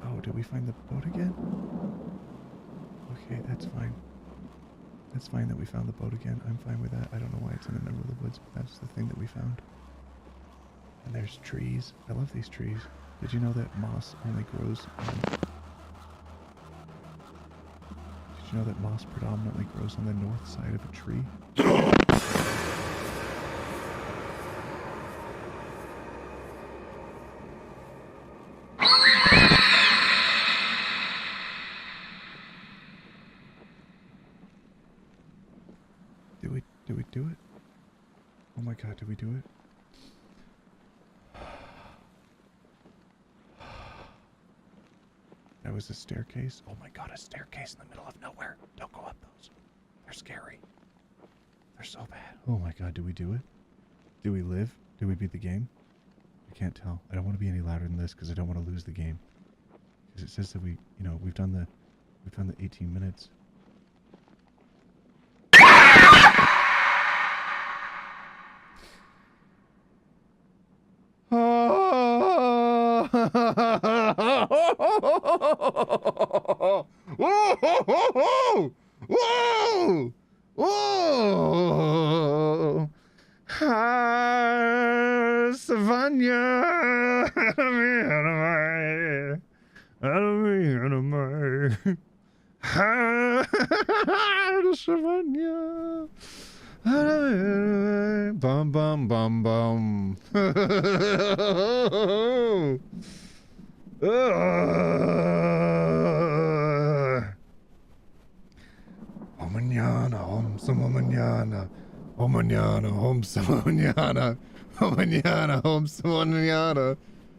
oh, did we find the boat again? Okay, that's fine. It's fine that we found the boat again. I'm fine with that. I don't know why it's in the middle of the woods, but that's the thing that we found. And there's trees. I love these trees. Did you know that moss only grows on... Did you know that moss predominantly grows on the north side of a tree? Did we do it? Oh my god, did we do it? That was a staircase? Oh my god, a staircase in the middle of nowhere. Don't go up those. They're scary. They're so bad. Oh my god, did we do it? Did we live? Did we beat the game? I can't tell. I don't want to be any louder than this because I don't want to lose the game. Because it says that we, you know, we've done the 18 minutes. Whoa! Whoa! Whoa! Savannah! Savannah! Bum bum bum bum. O mañana, como mañana. O mañana, como mañana. O mañana, como mañana.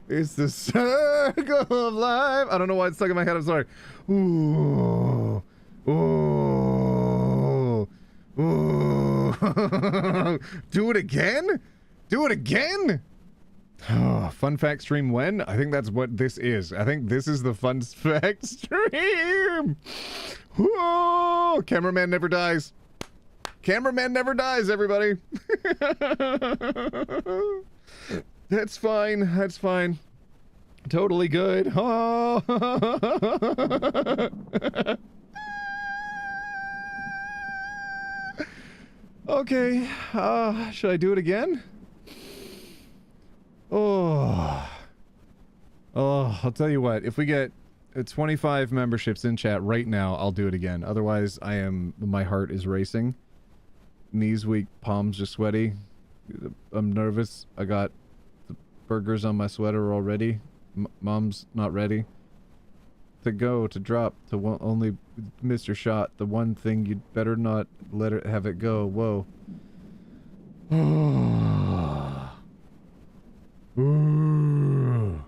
It's the circle of life. I don't know why it's stuck in my head. I'm sorry. Ooh. Ooh. Ooh. Do it again? Do it again? Oh, fun fact stream when? I think that's what this is. I think this is the fun fact stream. Whoa! Cameraman never dies. Cameraman never dies, everybody. That's fine. That's fine. Totally good. Oh. Okay. Should I do it again? Oh, I'll tell you what, if we get 25 memberships in chat right now, I'll do it again. Otherwise, my heart is racing. Knees weak, palms just sweaty. I'm nervous. I got the burgers on my sweater already. Mom's not ready. To go, to drop, to only miss your shot. The one thing you'd better not let it have it go. Whoa. Ooh.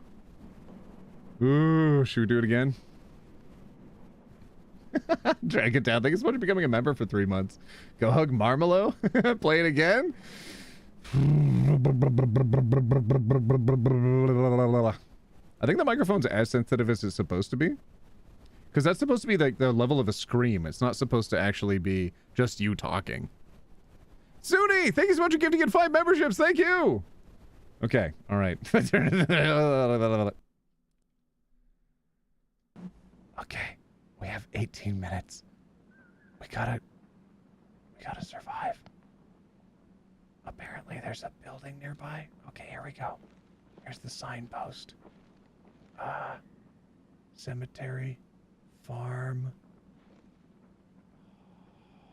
Ooh. Should we do it again? Drag it down. Thank you so much for becoming a member for 3 months. Go hug Marmelo. Play it again. I think the microphone's as sensitive as it's supposed to be. Because that's supposed to be like the level of a scream. It's not supposed to actually be just you talking. Suni, thank you so much for gifting in 5 memberships. Thank you. Okay, all right. Okay, we have 18 minutes. We gotta survive. Apparently there's a building nearby. Okay, here we go. Here's the signpost. Cemetery, farm,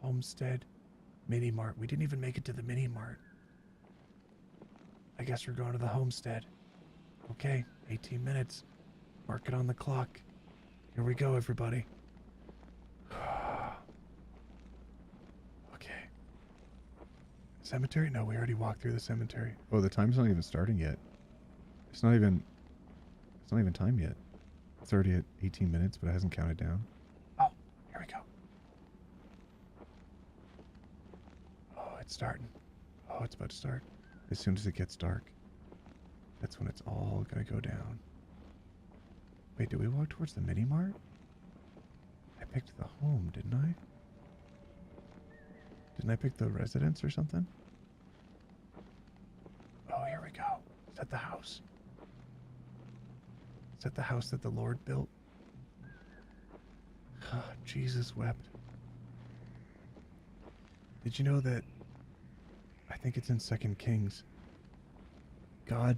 homestead, mini mart. We didn't even make it to the mini mart. I guess we're going to the homestead. Okay, 18 minutes. Mark it on the clock. Here we go, everybody. Okay. Cemetery? No, we already walked through the cemetery. Oh, the time's not even starting yet. It's not even time yet. It's already at 18 minutes, but it hasn't counted down. Oh, here we go. Oh, it's starting. Oh, it's about to start. As soon as it gets dark, that's when it's all gonna go down. Wait, did we walk towards the mini-mart? I picked the home, didn't I? Didn't I pick the residence or something? Oh, here we go. Is that the house? Is that the house that the Lord built? Jesus wept. Did you know that, I think it's in 2 Kings, God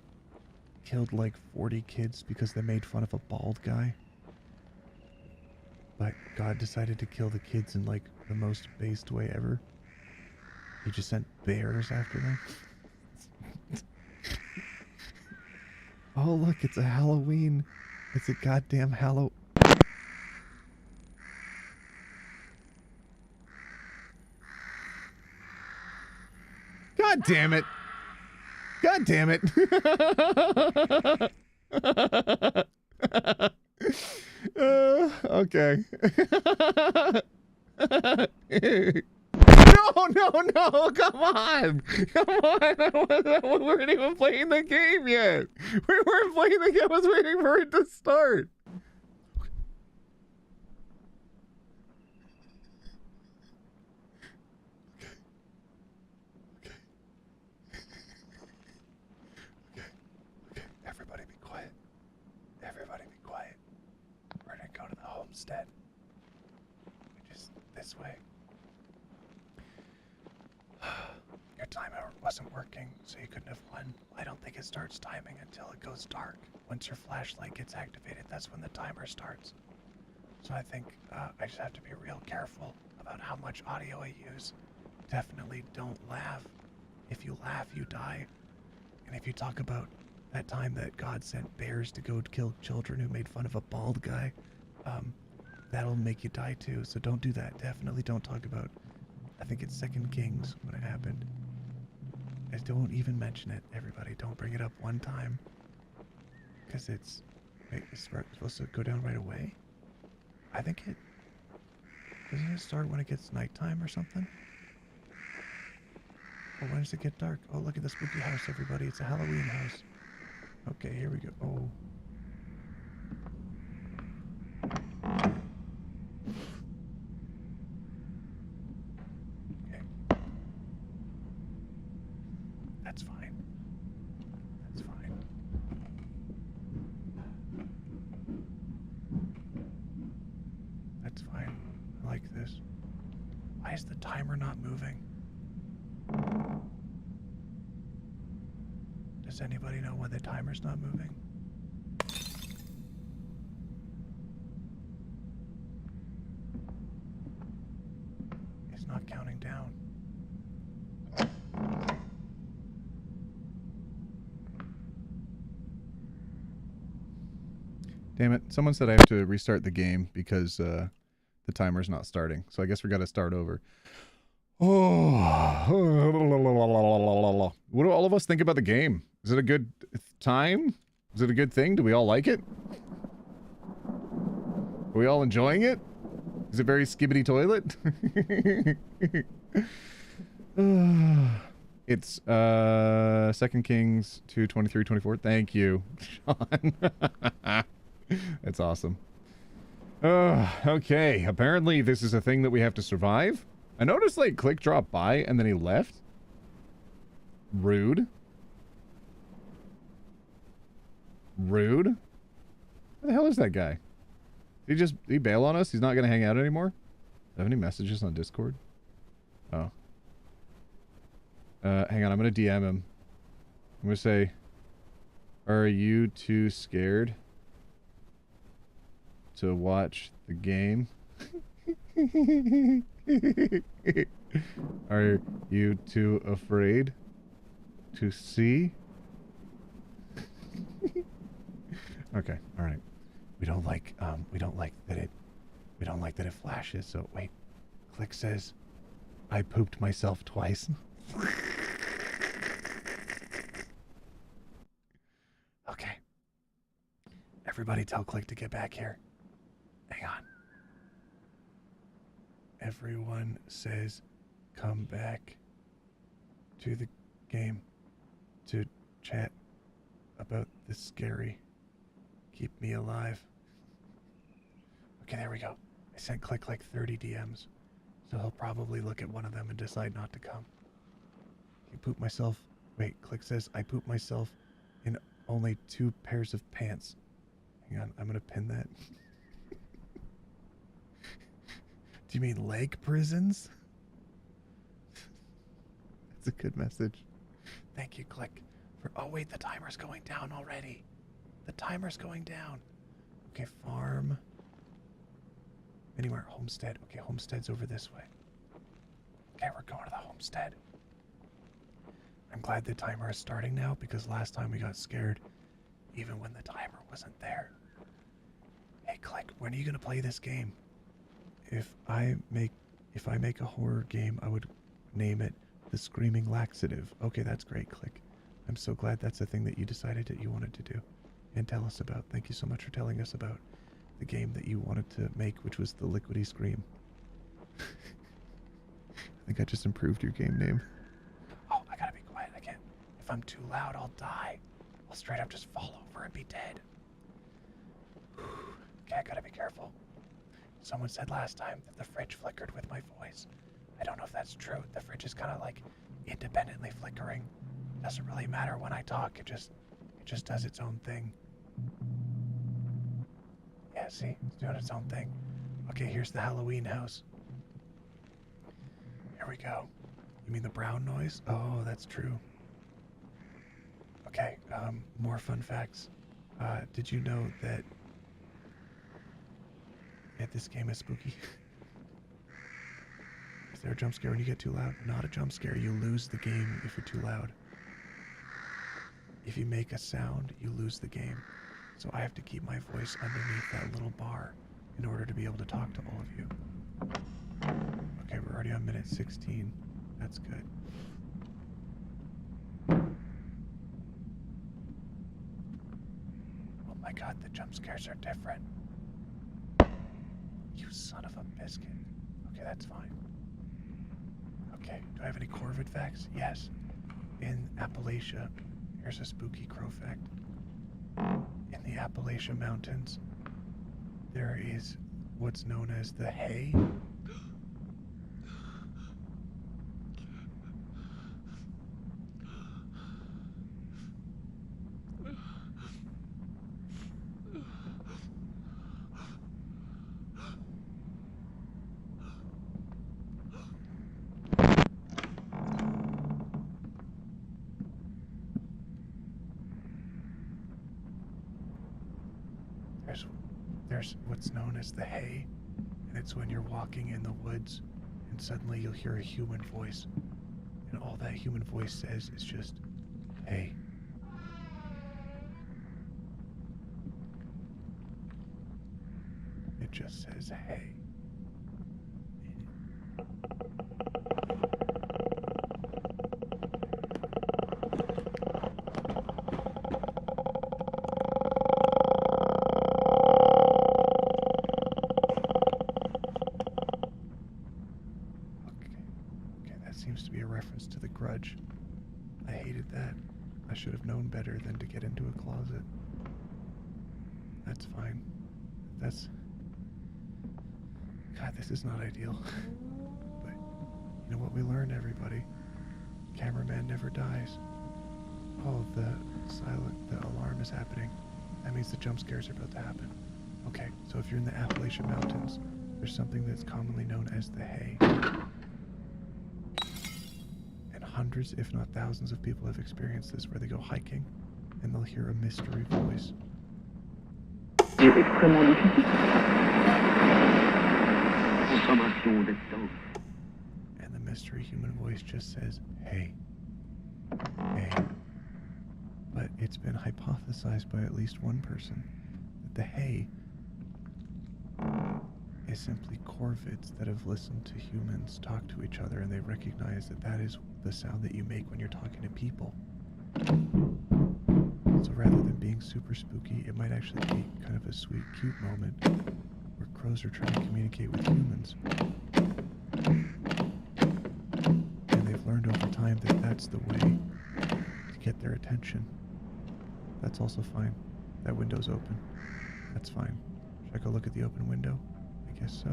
killed like 40 kids because they made fun of a bald guy? But God decided to kill the kids in like the most based way ever. He just sent bears after them. Oh look, it's a Halloween. It's a goddamn Halloween. God damn it. God damn it. Okay. No, come on. Come on. We weren't even playing the game yet. We weren't playing the game. I was waiting for it to start. Okay. Everybody be quiet. Everybody be quiet. We're gonna go to the homestead. Just this way. Your timer wasn't working, so you couldn't have won. I don't think it starts timing until it goes dark. Once your flashlight gets activated, that's when the timer starts. So I think I just have to be real careful about how much audio I use. Definitely don't laugh. If you laugh, you die. And if you talk about that time that God sent bears to go kill children who made fun of a bald guy, that'll make you die too. So don't do that. Definitely don't talk about, I think it's 2 Kings when it happened. I don't even mention it, everybody. Don't bring it up one time. Because it's supposed to go down right away. I think it... Doesn't it start when it gets nighttime or something? Or when does it get dark? Oh, look at the spooky house, everybody. It's a Halloween house. Okay, here we go. Oh. Okay. That's fine. That's fine. That's fine. I like this. Why is the timer not moving? Does anybody know why the timer's not moving? It's not counting down. Damn it. Someone said I have to restart the game because the timer's not starting. So I guess we got to start over. Oh. What do all of us think about the game? Is it a good time? Is it a good thing? Do we all like it? Are we all enjoying it? Is it very skibbity toilet? It's 2 Kings 2:23-24. Thank you, Sean. That's awesome. Okay. Apparently this is a thing that we have to survive. I noticed like Click dropped by and then he left. Rude. Rude. Where the hell is that guy? Did he bail on us? He's not gonna hang out anymore? Do I have any messages on Discord? Oh. Hang on, I'm gonna DM him. I'm gonna say, are you too scared to watch the game? Are you too afraid to see? Okay, alright. we don't like that it flashes. So wait, Click says, I pooped myself twice. Okay. Everybody tell Click to get back here. Hang on. Everyone says, come back to the game to chat about the scary. Keep me alive. Okay, there we go. I sent Click like 30 DMs, so he'll probably look at one of them and decide not to come. I poop myself. Wait, Click says I poop myself in only 2 pairs of pants. Hang on, I'm gonna pin that. Do you mean leg prisons? That's a good message. Thank you, Click. Oh wait, the timer's going down already. The timer's going down. Okay, farm. Anywhere, homestead. Okay, homestead's over this way. Okay, we're going to the homestead. I'm glad the timer is starting now because last time we got scared even when the timer wasn't there. Hey, Click, when are you gonna play this game? If I make a horror game, I would name it The Screaming Laxative. Okay, that's great, Click. I'm so glad that's the thing that you decided that you wanted to do and tell us about. Thank you so much for telling us about the game that you wanted to make, which was the Liquidy Scream. I think I just improved your game name. Oh, I gotta be quiet. I can't. If I'm too loud, I'll die. I'll straight up just fall over and be dead. Okay, I gotta be careful. Someone said last time that the fridge flickered with my voice. I don't know if that's true. The fridge is kind of like independently flickering. Doesn't really matter when I talk. It just does its own thing. Yeah, see? It's doing its own thing. Okay, here's the Halloween house. Here we go. You mean the brown noise? Oh, that's true. Okay, more fun facts. Did you know that this game is spooky? Is there a jump scare when you get too loud? Not a jump scare. You lose the game if you're too loud. If you make a sound, you lose the game. So I have to keep my voice underneath that little bar in order to be able to talk to all of you. Okay, we're already on minute 16. That's good. Oh my god, the jump scares are different. You son of a biscuit. Okay, that's fine. Okay, do I have any Corvid facts? Yes. In Appalachia, here's a spooky crow fact. In the Appalachian Mountains, there is what's known as the hay. There's what's known as the hay, and it's when you're walking in the woods and suddenly you'll hear a human voice, and all that human voice says is just, hey. It just says, hey. To the Grudge. I hated that. I should have known better than to get into a closet. That's fine. God, this is not ideal. But you know what we learned, everybody? Cameraman never dies. Oh, the alarm is happening. That means the jump scares are about to happen. Okay, so if you're in the Appalachian Mountains, there's something that's commonly known as the hay. Hundreds, if not thousands of people have experienced this, where they go hiking and they'll hear a mystery voice. And the mystery human voice just says, hey. Hey. But it's been hypothesized by at least one person that the hay is simply corvids that have listened to humans talk to each other, and they recognize that that is the sound that you make when you're talking to people. So rather than being super spooky, it might actually be kind of a sweet, cute moment where crows are trying to communicate with humans. And they've learned over time that that's the way to get their attention. That's also fine. That window's open. That's fine. Should I go look at the open window? I guess so.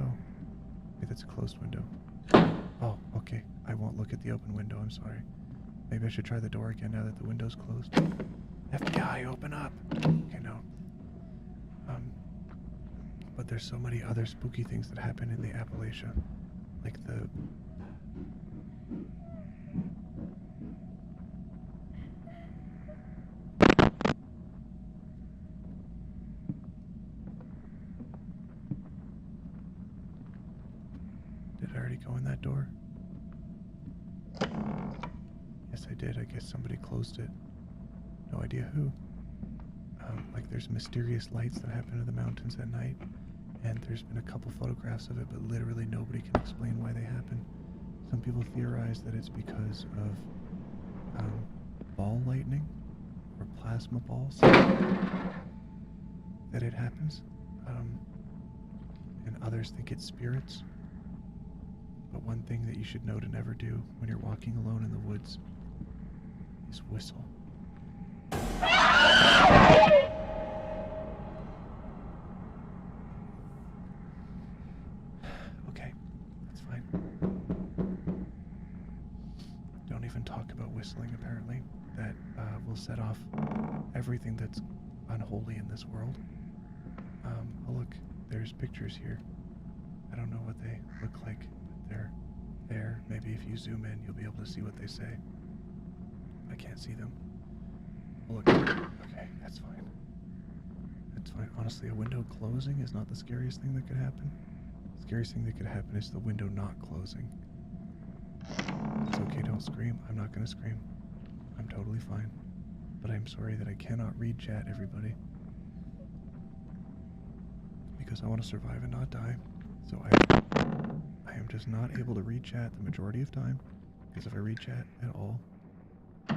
Maybe that's a closed window. Oh, okay. I won't look at the open window, I'm sorry. Maybe I should try the door again now that the window's closed. FBI, open up! Okay, no. But there's so many other spooky things that happen in the Appalachia. Like the... Did I already go in that door? Yes, I did. I guess somebody closed it. No idea who. Like there's mysterious lights that happen in the mountains at night, and there's been a couple photographs of it, but literally nobody can explain why they happen. Some people theorize that it's because of ball lightning or plasma balls that it happens, and others think it's spirits. But one thing that you should know to never do when you're walking alone in the woods is whistle. Okay, that's fine. Don't even talk about whistling, apparently. That will set off everything that's unholy in this world. Oh look, there's pictures here. I don't know what they look like, but they're there. Maybe if you zoom in, you'll be able to see what they say. I can't see them. Oh, look. Okay, that's fine. That's fine. Honestly, a window closing is not the scariest thing that could happen. The scariest thing that could happen is the window not closing. It's okay, don't scream. I'm not gonna scream. I'm totally fine. But I'm sorry that I cannot read chat, everybody. Because I want to survive and not die. So I am just not able to read chat the majority of time. Because if I read chat at all, I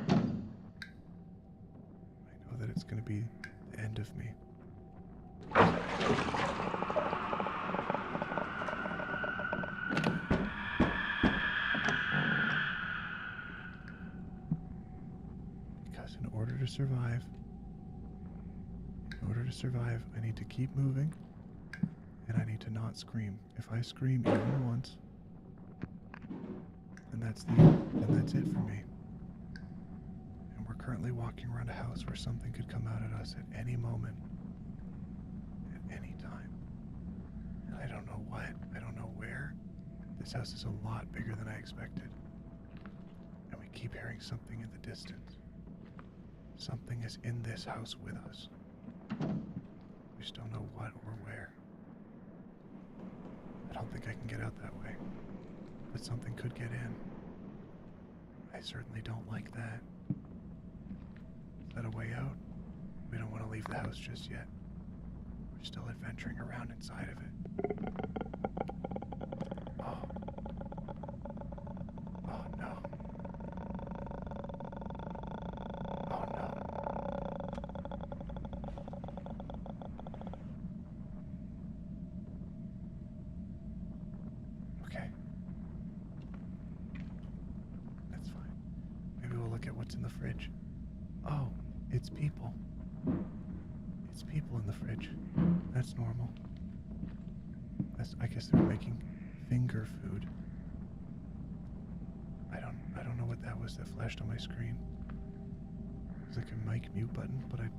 know that it's going to be the end of me. Because in order to survive, I need to keep moving, and I need to not scream. If I scream even once, then that's it for me. And we're currently walking around a house where something could come out at us at any moment, at any time. And I don't know what, I don't know where. This house is a lot bigger than I expected. And we keep hearing something in the distance. Something is in this house with us. We just don't know what or where. I don't think I can get out that way. But something could get in. I certainly don't like that. Is that a way out? We don't want to leave the house just yet. We're still adventuring around inside of it. Oh. Oh no. Oh no. Okay. That's fine. Maybe we'll look at what's in the fridge. Oh, it's people. It's people in the fridge. That's normal. I guess they're making finger food. I don't know what that was that flashed on my screen. It was like a mic mute button, but I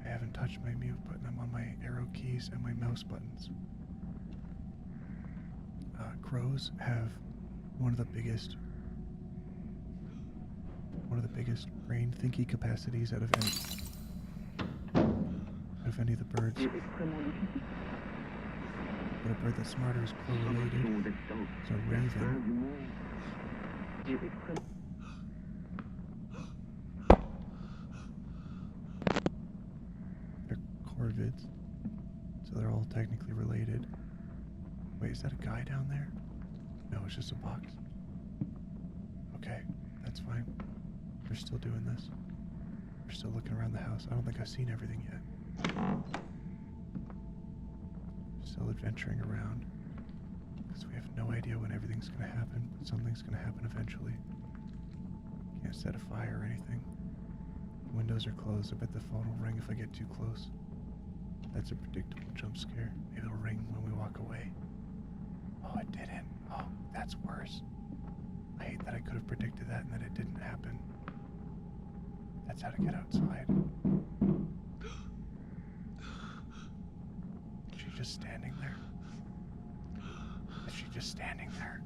haven't touched my mute button. I'm on my arrow keys and my mouse buttons. Crows have one of the biggest brain thinking capacities out of any of the birds. But a bird that's smarter is crow-related. It's a raven. They're corvids. So so they're all technically related. Wait, is that a guy down there? No, it's just a box. Okay, that's fine. We're still doing this. We're still looking around the house. I don't think I've seen everything yet. Still adventuring around. Because we have no idea when everything's going to happen, but something's going to happen eventually. Can't set a fire or anything. The windows are closed. I bet the phone will ring if I get too close. That's a predictable jump scare. Maybe it'll ring when we walk away. Oh, it didn't. Oh, that's worse. I hate that I could have predicted that and that it didn't happen. That's how to get outside. Is she just standing there? Is she just standing there?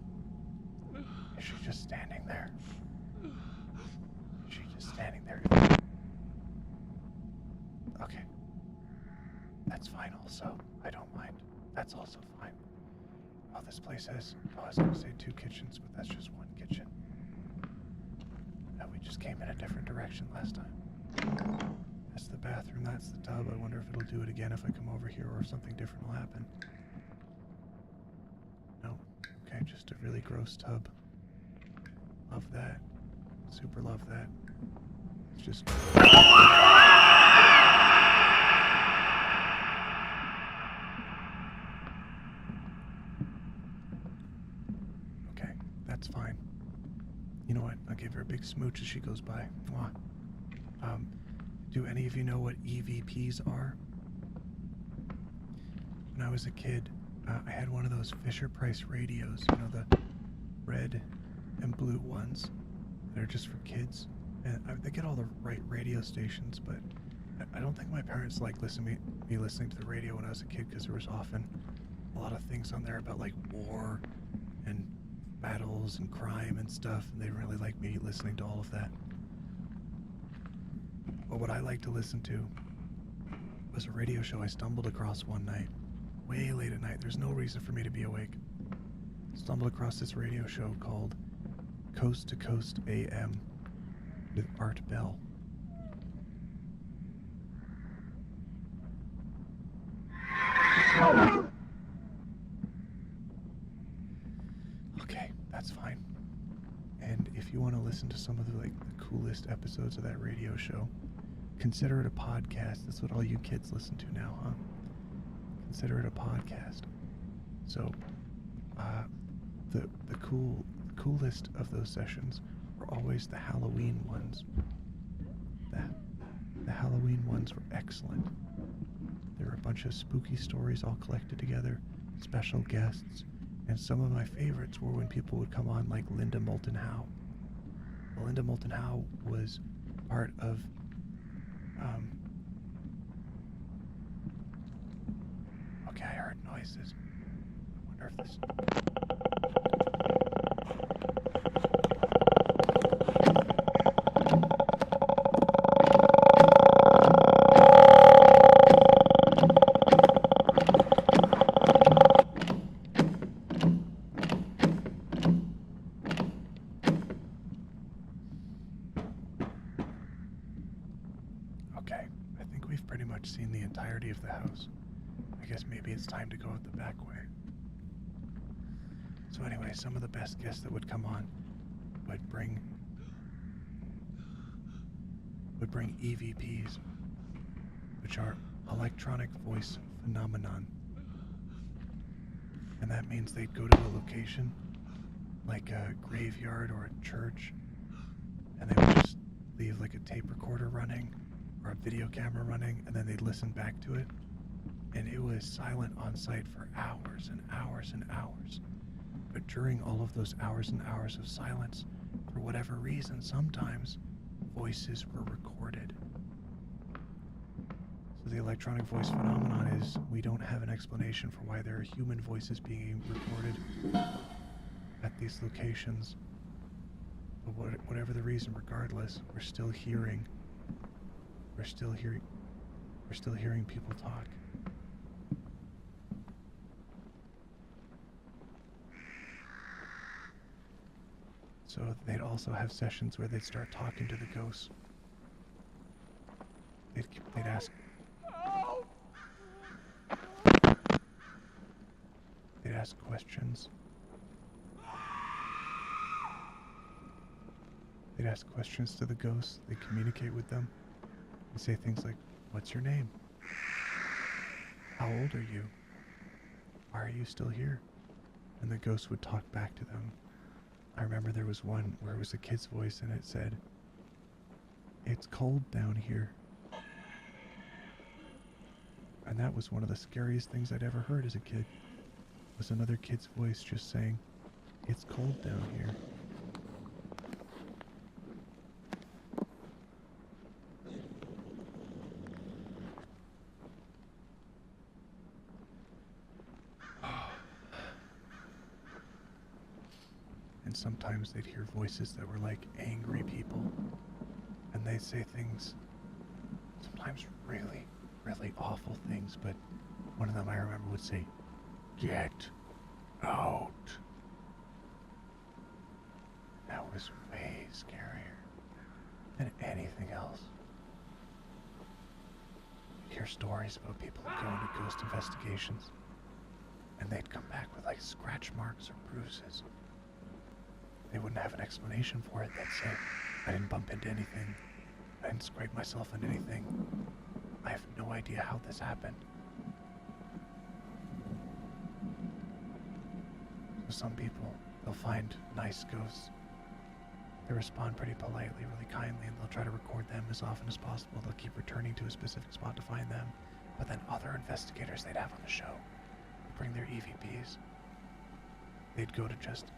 Is she just standing there? Is she just standing there? Okay. That's fine also. I don't mind. That's also fine. Oh, this place has, I was going to say 2 kitchens, but that's just 1 kitchen. We just came in a different direction last time. That's the bathroom, that's the tub. I wonder if it'll do it again if I come over here or if something different will happen. No. Okay, just a really gross tub. Love that. Super love that. It's just... Okay, that's fine. You know what? I'll give her a big smooch as she goes by. Mwah. Do any of you know what EVPs are? When I was a kid, I had one of those Fisher-Price radios, you know, the red and blue ones that are just for kids. And they get all the right radio stations, but I don't think my parents liked me listening to the radio when I was a kid because there was often a lot of things on there about like war and battles and crime and stuff, and they didn't really like me listening to all of that. But what I liked to listen to was a radio show I stumbled across one night, way late at night. There's no reason for me to be awake. Stumbled across this radio show called Coast to Coast AM with Art Bell. Okay, that's fine. And if you want to listen to some of the coolest episodes of that radio show, consider it a podcast. That's what all you kids listen to now, huh? Consider it a podcast. So, the coolest of those sessions were always the Halloween ones. The Halloween ones were excellent. There were a bunch of spooky stories all collected together, special guests, and some of my favorites were when people would come on like Linda Moulton Howe. Well, Linda Moulton Howe was part of okay, I heard noises. I wonder if this... Okay, I think we've pretty much seen the entirety of the house. I guess maybe it's time to go out the back way. So anyway, some of the best guests that would come on would bring EVPs, which are electronic voice phenomenon. And that means they'd go to a location, like a graveyard or a church, and they would just leave like a tape recorder running or a video camera running, and then they'd listen back to it. And it was silent on site for hours and hours and hours. But during all of those hours and hours of silence, for whatever reason, sometimes voices were recorded. So the electronic voice phenomenon is we don't have an explanation for why there are human voices being recorded at these locations. But whatever the reason, regardless, we're still hearing people talk. So they'd also have sessions where they'd start talking to the ghosts. They'd ask... ask questions. They'd ask questions to the ghosts. They'd communicate with them. They'd say things like, "What's your name? How old are you? Why are you still here?" And the ghost would talk back to them. I remember there was one where it was a kid's voice and it said, "It's cold down here." And that was one of the scariest things I'd ever heard as a kid. Was another kid's voice just saying, "It's cold down here." And sometimes they'd hear voices that were like angry people, and they'd say things, sometimes really, really awful things, but one of them I remember would say, "Get out." That was way scarier than anything else. You'd hear stories about people who go into ghost investigations, and they'd come back with like scratch marks or bruises. They wouldn't have an explanation for it. They'd say, "I didn't bump into anything. I didn't scrape myself into anything. I have no idea how this happened." So some people, they'll find nice ghosts. They respond pretty politely, really kindly, and they'll try to record them as often as possible. They'll keep returning to a specific spot to find them. But then other investigators they'd have on the show would bring their EVPs. They'd go to just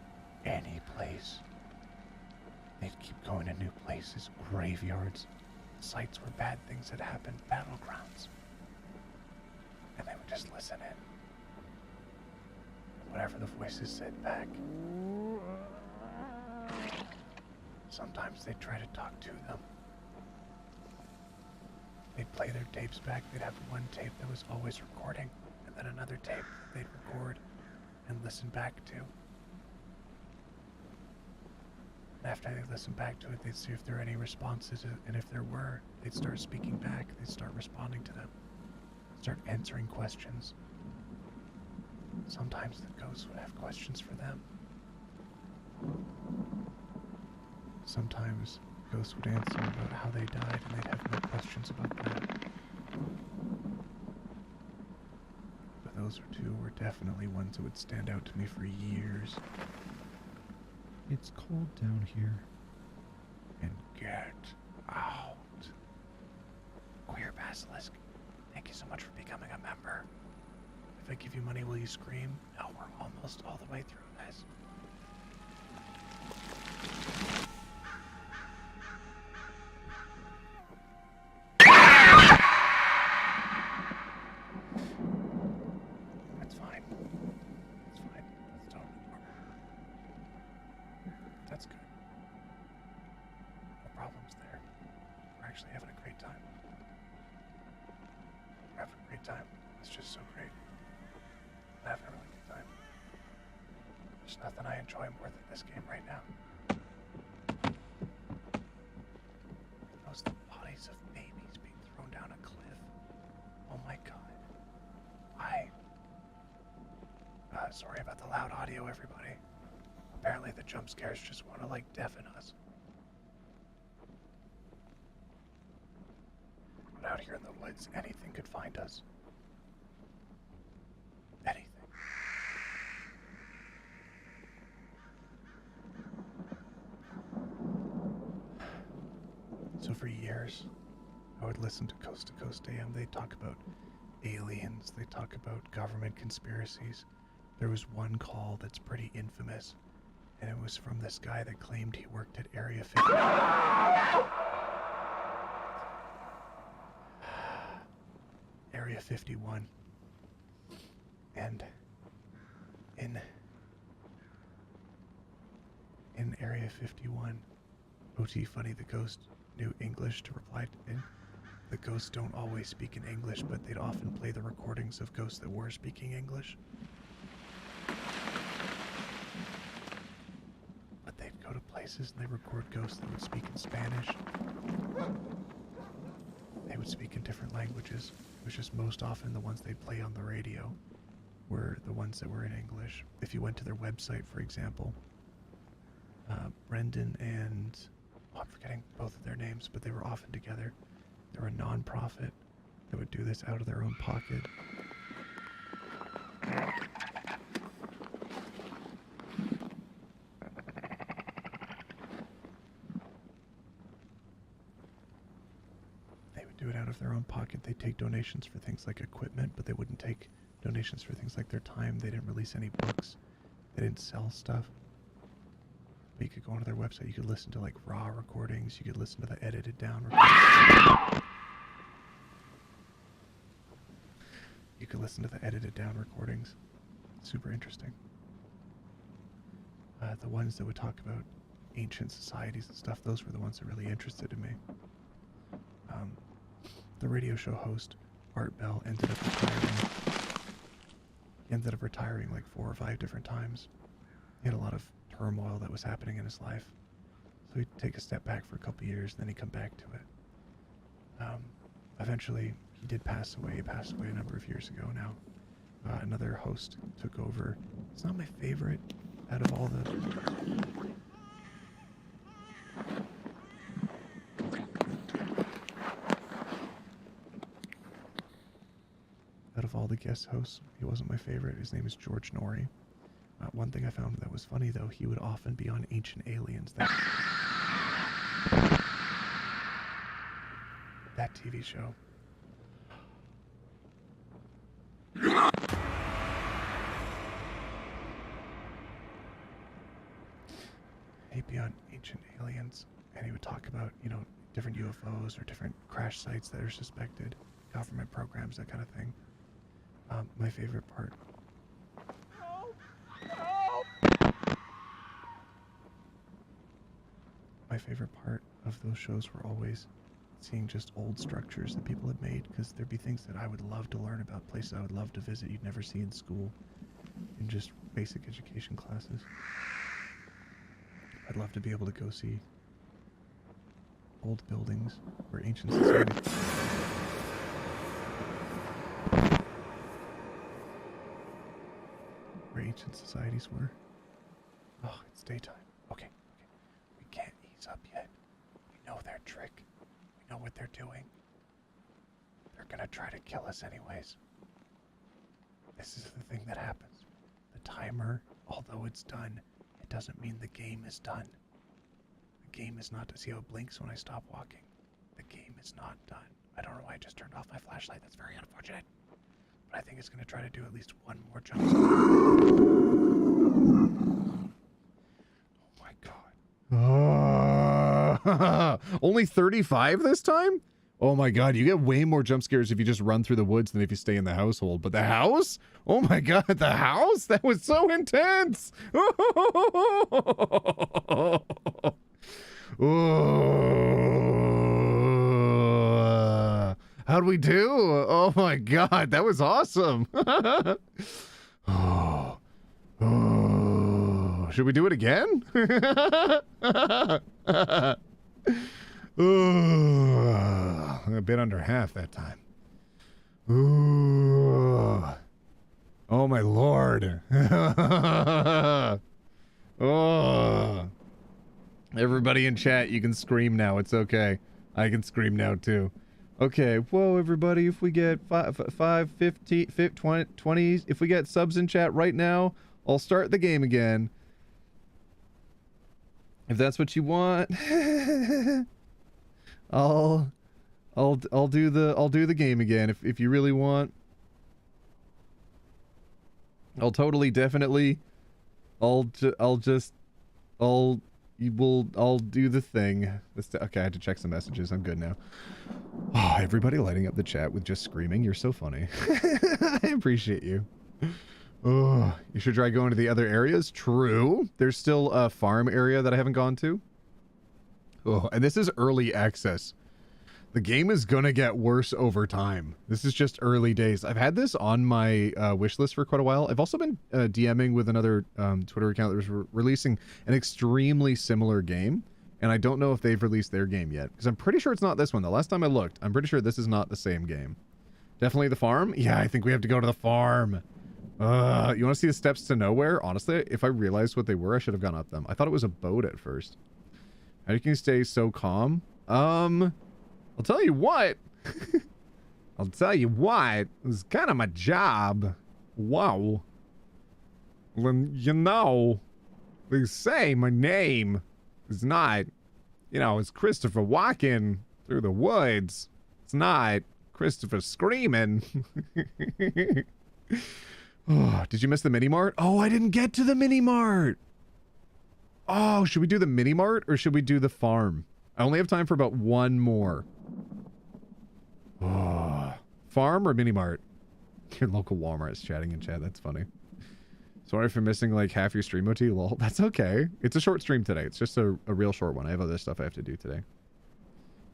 any place. They'd keep going to new places, graveyards, sites where bad things had happened, battlegrounds. And they would just listen in. Whatever the voices said back. Sometimes they'd try to talk to them. They'd play their tapes back. They'd have one tape that was always recording, and then another tape that they'd record and listen back to. After they listened back to it, they'd see if there were any responses, and if there were, they'd start speaking back. They'd start responding to them, start answering questions. Sometimes the ghosts would have questions for them. Sometimes ghosts would answer about how they died, and they'd have no questions about that. But those two were definitely ones that would stand out to me for years. "It's cold down here." And "Get out." Queer Basilisk, thank you so much for becoming a member. If I give you money, will you scream? No, we're almost all the way through this. That's fine. That's fine. That's totally normal. That's good. No problems there. We're actually having a great time. We're having a great time. It's just so great. I'm having a really good time. There's nothing I enjoy more than this game right now. Those the bodies of babies being thrown down a cliff. Oh my god. Sorry about the loud audio, everybody. Apparently the jump scares just want to like deafen us. But out here in the woods, anything could find us. Anything. So for years, I would listen to Coast AM. They'd talk about aliens. They'd talk about government conspiracies. There was one call that's pretty infamous, and it was from this guy that claimed he worked at Area 51. Area 51. And in Area 51, OT Funny the Ghost knew English to reply to him. The ghosts don't always speak in English, but they'd often play the recordings of ghosts that were speaking English. But they'd go to places and they'd record ghosts that would speak in Spanish. They would speak in different languages. It was just most often the ones they'd play on the radio. were the ones that were in English. If you went to their website, for example, Brendan and I'm forgetting both of their names, but they were often together. They were a non-profit that would do this out of their own pocket. They would do it out of their own pocket. They'd take donations for things like equipment, but they wouldn't take donations for things like their time. They didn't release any books. They didn't sell stuff. But you could go onto their website. You could listen to like raw recordings. You could listen to the edited down recordings. You could listen to the edited down recordings. Super interesting. The ones that would talk about ancient societies and stuff, those were the ones that really interested in me. The radio show host, Art Bell, ended up retiring like 4 or 5 different times. He had a lot of turmoil that was happening in his life. So he'd take a step back for a couple years, then he'd come back to it. Eventually, he did pass away. He passed away a number of years ago now. Another host took over. It's not my favorite out of all the... Out of all the guest hosts, he wasn't my favorite. His name is George Norrie. One thing I found that was funny, though, he would often be on Ancient Aliens. That TV show. He'd be on Ancient Aliens, and he would talk about, you know, different UFOs or different crash sites that are suspected, government programs, that kind of thing. My favorite part. My favorite part of those shows were always seeing just old structures that people had made, because there'd be things that I would love to learn about, places I would love to visit you'd never see in school, in just basic education classes. I'd love to be able to go see old buildings where ancient society... where ancient societies were. Oh, it's daytime. Okay. We can't ease up yet. We know their trick. We know what they're doing. They're gonna try to kill us anyways. This is the thing that happens. The timer, although it's done, it doesn't mean the game is done. The game is not to see how it blinks when I stop walking. The game is not done. I don't know why I just turned off my flashlight. That's very unfortunate. But I think it's gonna try to do at least one more jump scare. Oh my god. Only 35 this time? Oh my god, you get way more jump scares if you just run through the woods than if you stay in the household. But the house? Oh my god, the house? That was so intense! How'd we do? Oh my god, that was awesome! Should we do it again? A bit under half that time. Ooh. Oh my lord. Oh. Everybody in chat, you can scream now. It's okay. I can scream now too. Okay, whoa everybody, if we get 5, 50, 20, if we get subs in chat right now, I'll start the game again. If that's what you want. I'll do the game again if you really want. I'll totally definitely I'll do the thing. Okay, I had to check some messages. I'm good now. Oh, everybody lighting up the chat with just screaming. You're so funny. I appreciate you. Oh, you should try going to the other areas. True. There's still a farm area that I haven't gone to. Oh, and this is early access. The game is gonna get worse over time. This is just early days. I've had this on my wish list for quite a while. I've also been DMing with another Twitter account that was releasing an extremely similar game, and I don't know if they've released their game yet, because I'm pretty sure it's not this one. The last time I looked, I'm pretty sure this is not the same game. Definitely the farm? Yeah, I think we have to go to the farm. You want to see the steps to nowhere? Honestly, if I realized what they were, I should have gone up them. I thought it was a boat at first. How can you stay so calm? I'll tell you what. I'll tell you what. It was kind of my job. Wow. Well, you know, they say my name is not, you know, it's Christopher walking through the woods. It's not Christopher screaming. Oh, did you miss the mini mart? Oh, I didn't get to the mini mart. Oh, should we do the mini mart or should we do the farm? I only have time for about one more. Oh, farm or mini mart? Your local Walmart is chatting in chat. That's funny. Sorry for missing like half your stream OT. Lol. That's okay. It's a short stream today. It's just a real short one. I have other stuff I have to do today.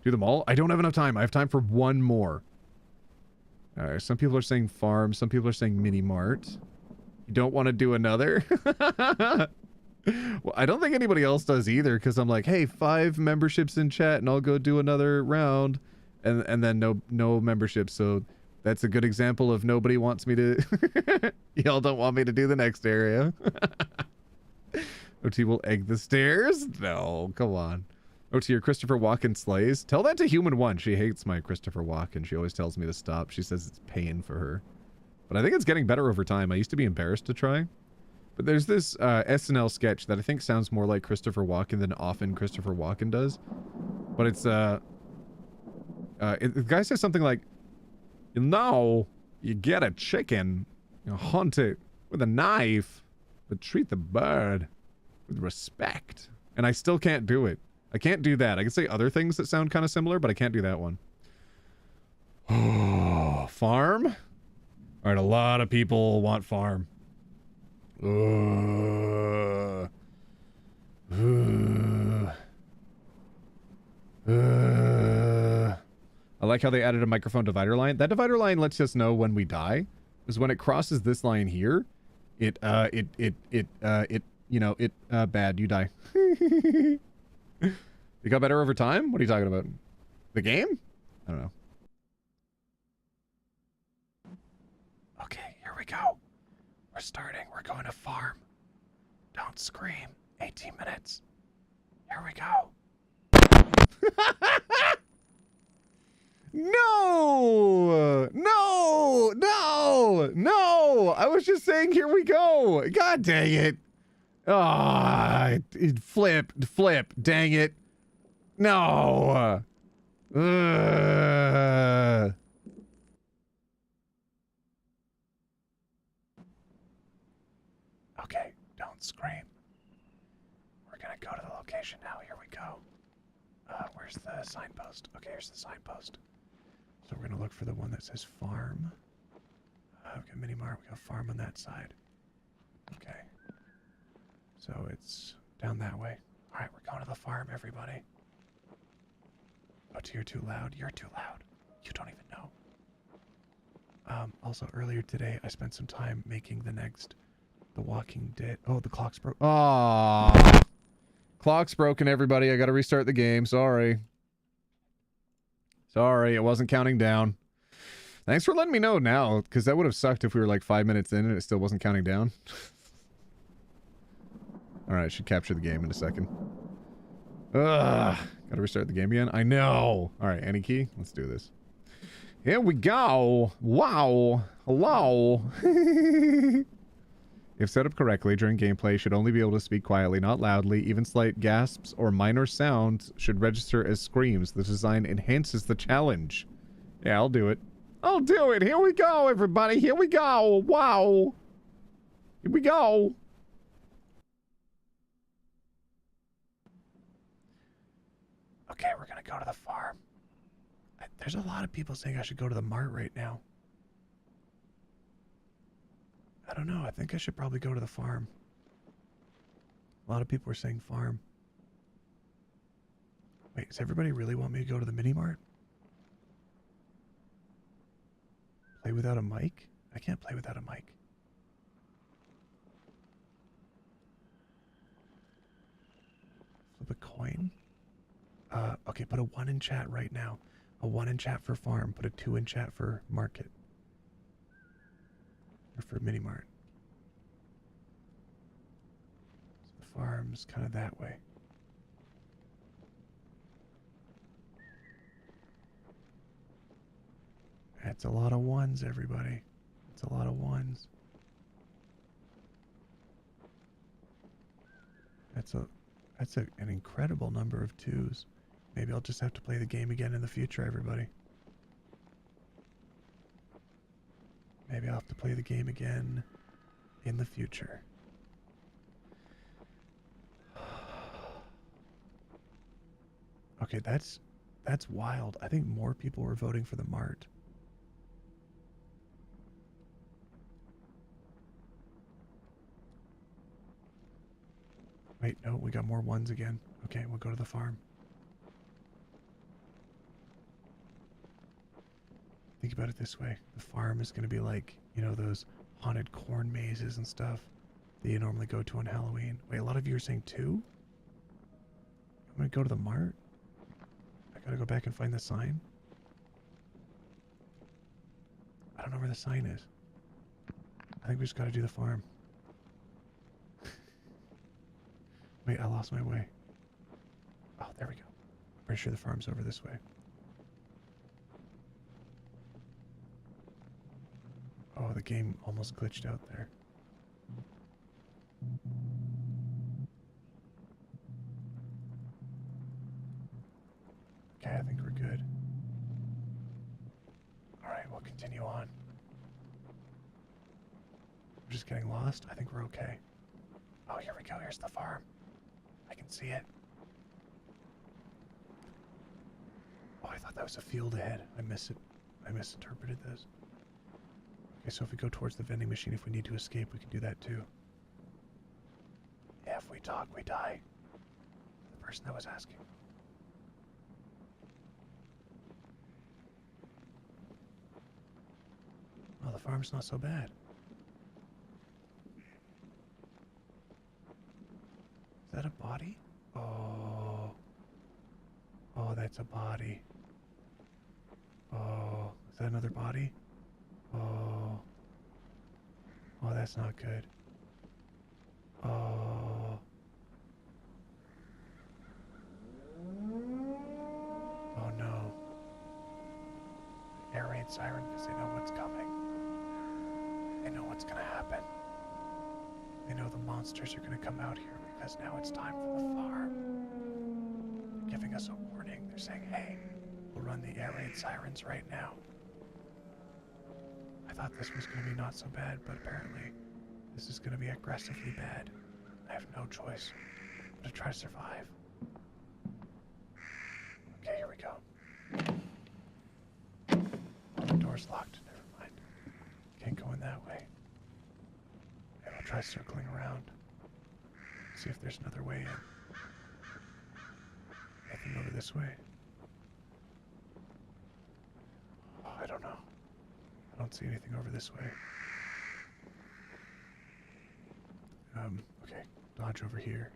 Do them all? I don't have enough time. I have time for one more. All right. Some people are saying farm. Some people are saying mini mart. You don't want to do another? Well, I don't think anybody else does either because I'm like, hey, 5 memberships in chat and I'll go do another round. And then no memberships. So that's a good example of nobody wants me to... Y'all don't want me to do the next area. OT will egg the stairs? No, come on. OT, your Christopher Walken slays? Tell that to Human One. She hates my Christopher Walken. She always tells me to stop. She says it's pain for her. But I think it's getting better over time. I used to be embarrassed to try. But there's this SNL sketch that I think sounds more like Christopher Walken than often Christopher Walken does. But it's... the guy says something like, you know, you get a chicken, you hunt it with a knife, but treat the bird with respect. And I still can't do it. I can't do that. I can say other things that sound kind of similar, but I can't do that one. Oh, farm? All right, a lot of people want farm. I like how they added a microphone divider line. That divider line lets us know when we die. Because when it crosses this line here, bad, you die. It got better over time? What are you talking about? The game? I don't know. Okay, here we go. We're starting. We're going to farm. Don't scream. 18 minutes. Here we go. No! No! No! No! I was just saying, here we go. God dang it. Ah, it flipped. Dang it. No. Okay, don't scream. We're gonna go to the location now. Here we go. Where's the signpost? Okay, here's the signpost. So we're gonna look for the one that says farm. We've got mini mart. We got farm on that side. Okay. So it's down that way. All right, we're going to the farm, everybody. Oh, you're too loud. You're too loud. You don't even know. Also, earlier today, I spent some time making The Walking Dead. Oh, the clock's broke. Oh, clock's broken, everybody. I got to restart the game. Sorry. Sorry, it wasn't counting down. Thanks for letting me know now, because that would have sucked if we were like 5 minutes in and it still wasn't counting down. Alright, I should capture the game in a second. Ugh. Gotta restart the game again? I know! Alright, any key? Let's do this. Here we go! Wow! Hello! If set up correctly during gameplay, you should only be able to speak quietly, not loudly. Even slight gasps or minor sounds should register as screams. The design enhances the challenge. Yeah, I'll do it. I'll do it! Here we go, everybody! Here we go! Wow! Here we go! Okay, we're gonna go to the farm. There's a lot of people saying I should go to the mart right now. I don't know. I think I should probably go to the farm. A lot of people are saying farm. Wait, does everybody really want me to go to the mini mart? Play without a mic? I can't play without a mic. Flip a coin? Okay, put a 1 in chat right now. A 1 in chat for farm. Put a 2 in chat for market. Or for mini mart. farm's kind of that way. That's a lot of ones, everybody. It's a lot of ones. That's an incredible number of twos. Maybe I'll just have to play the game again in the future, everybody. Maybe I'll have to play the game again in the future. Okay, that's wild. I think more people were voting for the Mart. Wait, no, we got more ones again. Okay, we'll go to the farm. Think about it this way. The farm is going to be like, you know, those haunted corn mazes and stuff that you normally go to on Halloween. Wait, a lot of you are saying 2? I'm going to go to the Mart. I got to go back and find the sign. I don't know where the sign is. I think we just got to do the farm. Wait, I lost my way. Oh, there we go. Pretty sure the farm's over this way. Oh, the game almost glitched out there. Okay, I think we're good. Alright, we'll continue on. We're just getting lost. I think we're okay. Oh, here we go. Here's the farm. I can see it. Oh, I thought that was a field ahead. I misinterpreted this. Okay, so if we go towards the vending machine, if we need to escape, we can do that too. Yeah, if we talk, we die. The person that was asking. Well, the farm's not so bad. Is that a body? Oh. Oh, that's a body. Oh, is that another body? Oh. Oh, that's not good. Oh. Oh no. Air raid siren because they know what's coming. They know what's gonna happen. They know the monsters are gonna come out here because now it's time for the farm. They're giving us a warning. They're saying, hey, we'll run the air raid sirens right now. I thought this was going to be not so bad, but apparently this is going to be aggressively bad. I have no choice but to try to survive. Okay, here we go. Oh, the door's locked. Never mind. Can't go in that way. Maybe I'll try circling around. See if there's another way in. Anything over this way? Oh, I don't know. I don't see anything over this way. Okay. Dodge over here.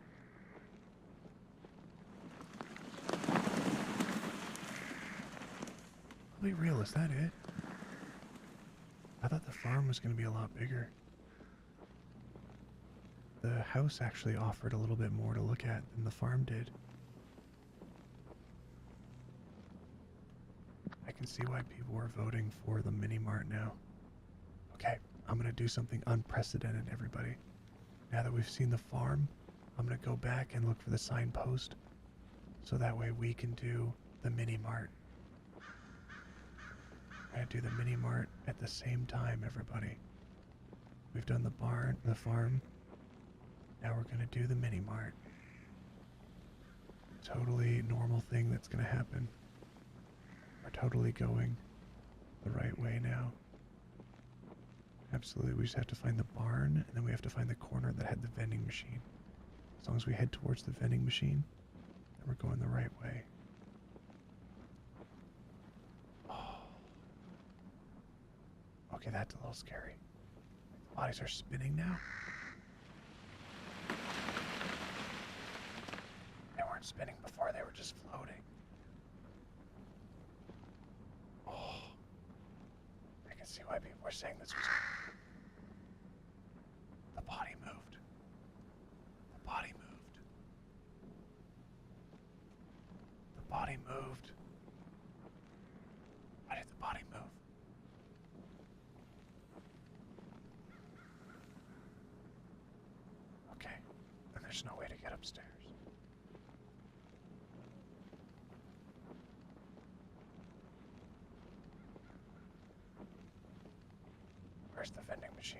Holy real, is that it? I thought the farm was going to be a lot bigger. The house actually offered a little bit more to look at than the farm did. I can see why people are voting for the mini-mart now. Okay, I'm going to do something unprecedented, everybody. Now that we've seen the farm, I'm going to go back and look for the signpost, so that way we can do the mini-mart. I'm going to do the mini-mart at the same time, everybody. We've done the barn, the farm. Now we're going to do the mini-mart. Totally normal thing that's going to happen. We're totally going the right way now. Absolutely, we just have to find the barn, and then we have to find the corner that had the vending machine. As long as we head towards the vending machine, then we're going the right way. Oh. Okay, that's a little scary. The bodies are spinning now. They weren't spinning before, they were just floating. Oh. I can see why people were saying this was... The body moved. The body moved. There's no way to get upstairs. Where's the vending machine?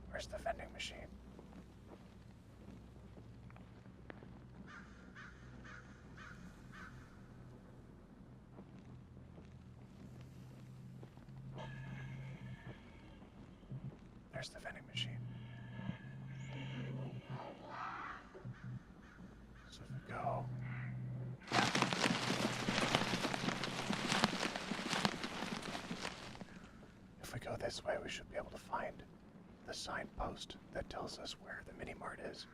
Where's the vending machine? There's the vending machine. So if we go... If we go this way, we should be able to find the signpost that tells us where the mini-mart is.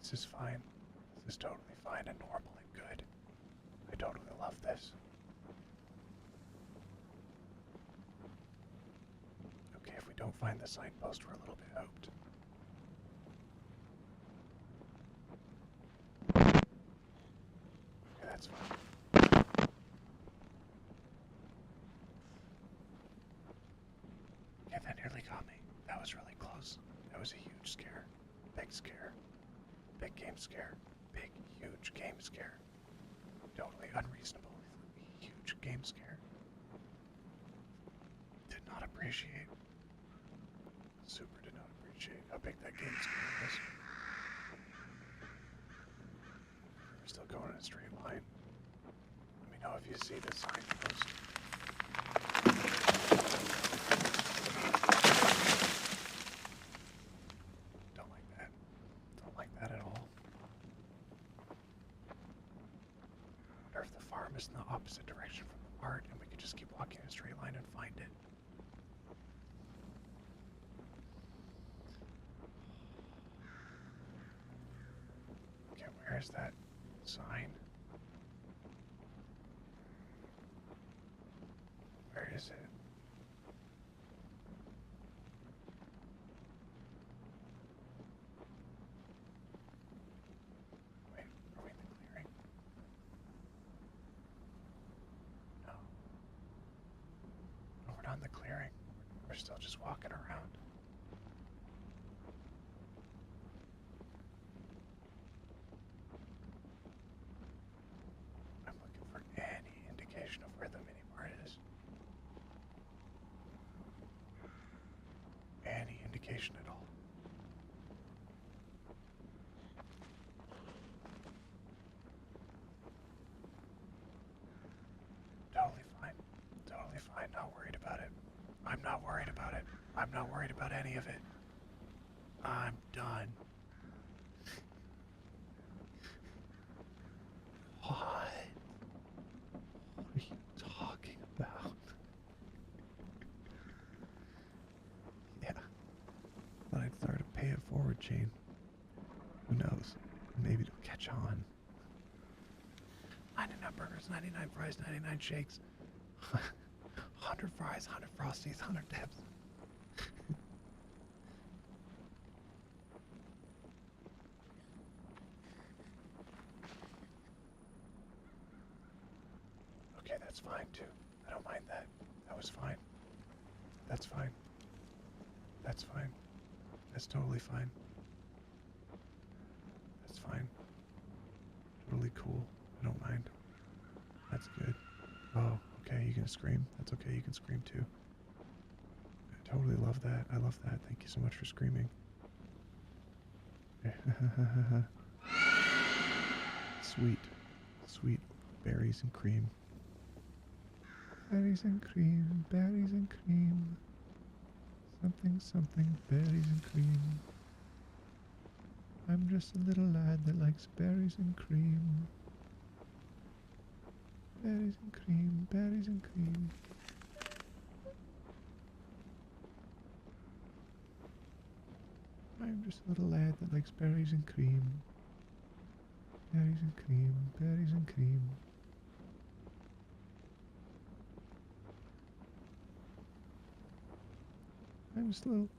This is fine. This is totally fine and normal and good. I totally love this. Okay, if we don't find the signpost, we're a little bit hooped. Okay, that's fine. Okay, that nearly got me. That was really close. That was a huge scare. Big scare. Big game scare. Big, huge game scare. Totally unreasonable. Huge game scare. Did not appreciate. Super did not appreciate how big that game scare was. We're still going in a straight line. Let me know if you see the signpost. Don't like that. Don't like that at all. Wonder if the farm is in the opposite direction from the mart and we could just keep walking in a straight line and find it. Okay, where's that sign? Where is it? Wait, are we in the clearing? No. No, we're not in the clearing. We're still just walking around. I'm looking for any indication of where the mini-mart is. Any indication at all. Totally fine. Totally fine. Not worried about it. I'm not worried about it. I'm not worried about any of it. I'm done. What? What are you talking about? Yeah. Thought I'd start a pay it forward chain. Who knows? Maybe it'll catch on. 99 burgers, 99 fries, 99 shakes. 100 fries, 100 frosties, 100 dips. Okay, that's fine too. I don't mind that. That was fine. That's fine. That's fine. That's totally fine. That's fine. Totally cool. I don't mind. That's good. Oh, okay, you can scream. That's okay, you can scream too. I totally love that. I love that. Thank you so much for screaming. Sweet. Sweet berries and cream. Berries and cream, berries and cream. Something, something, berries and cream. I'm just a little lad that likes berries and cream. Berries and cream, berries and cream. I'm just a little lad that likes berries and cream. Berries and cream, berries and cream. I'm just a little...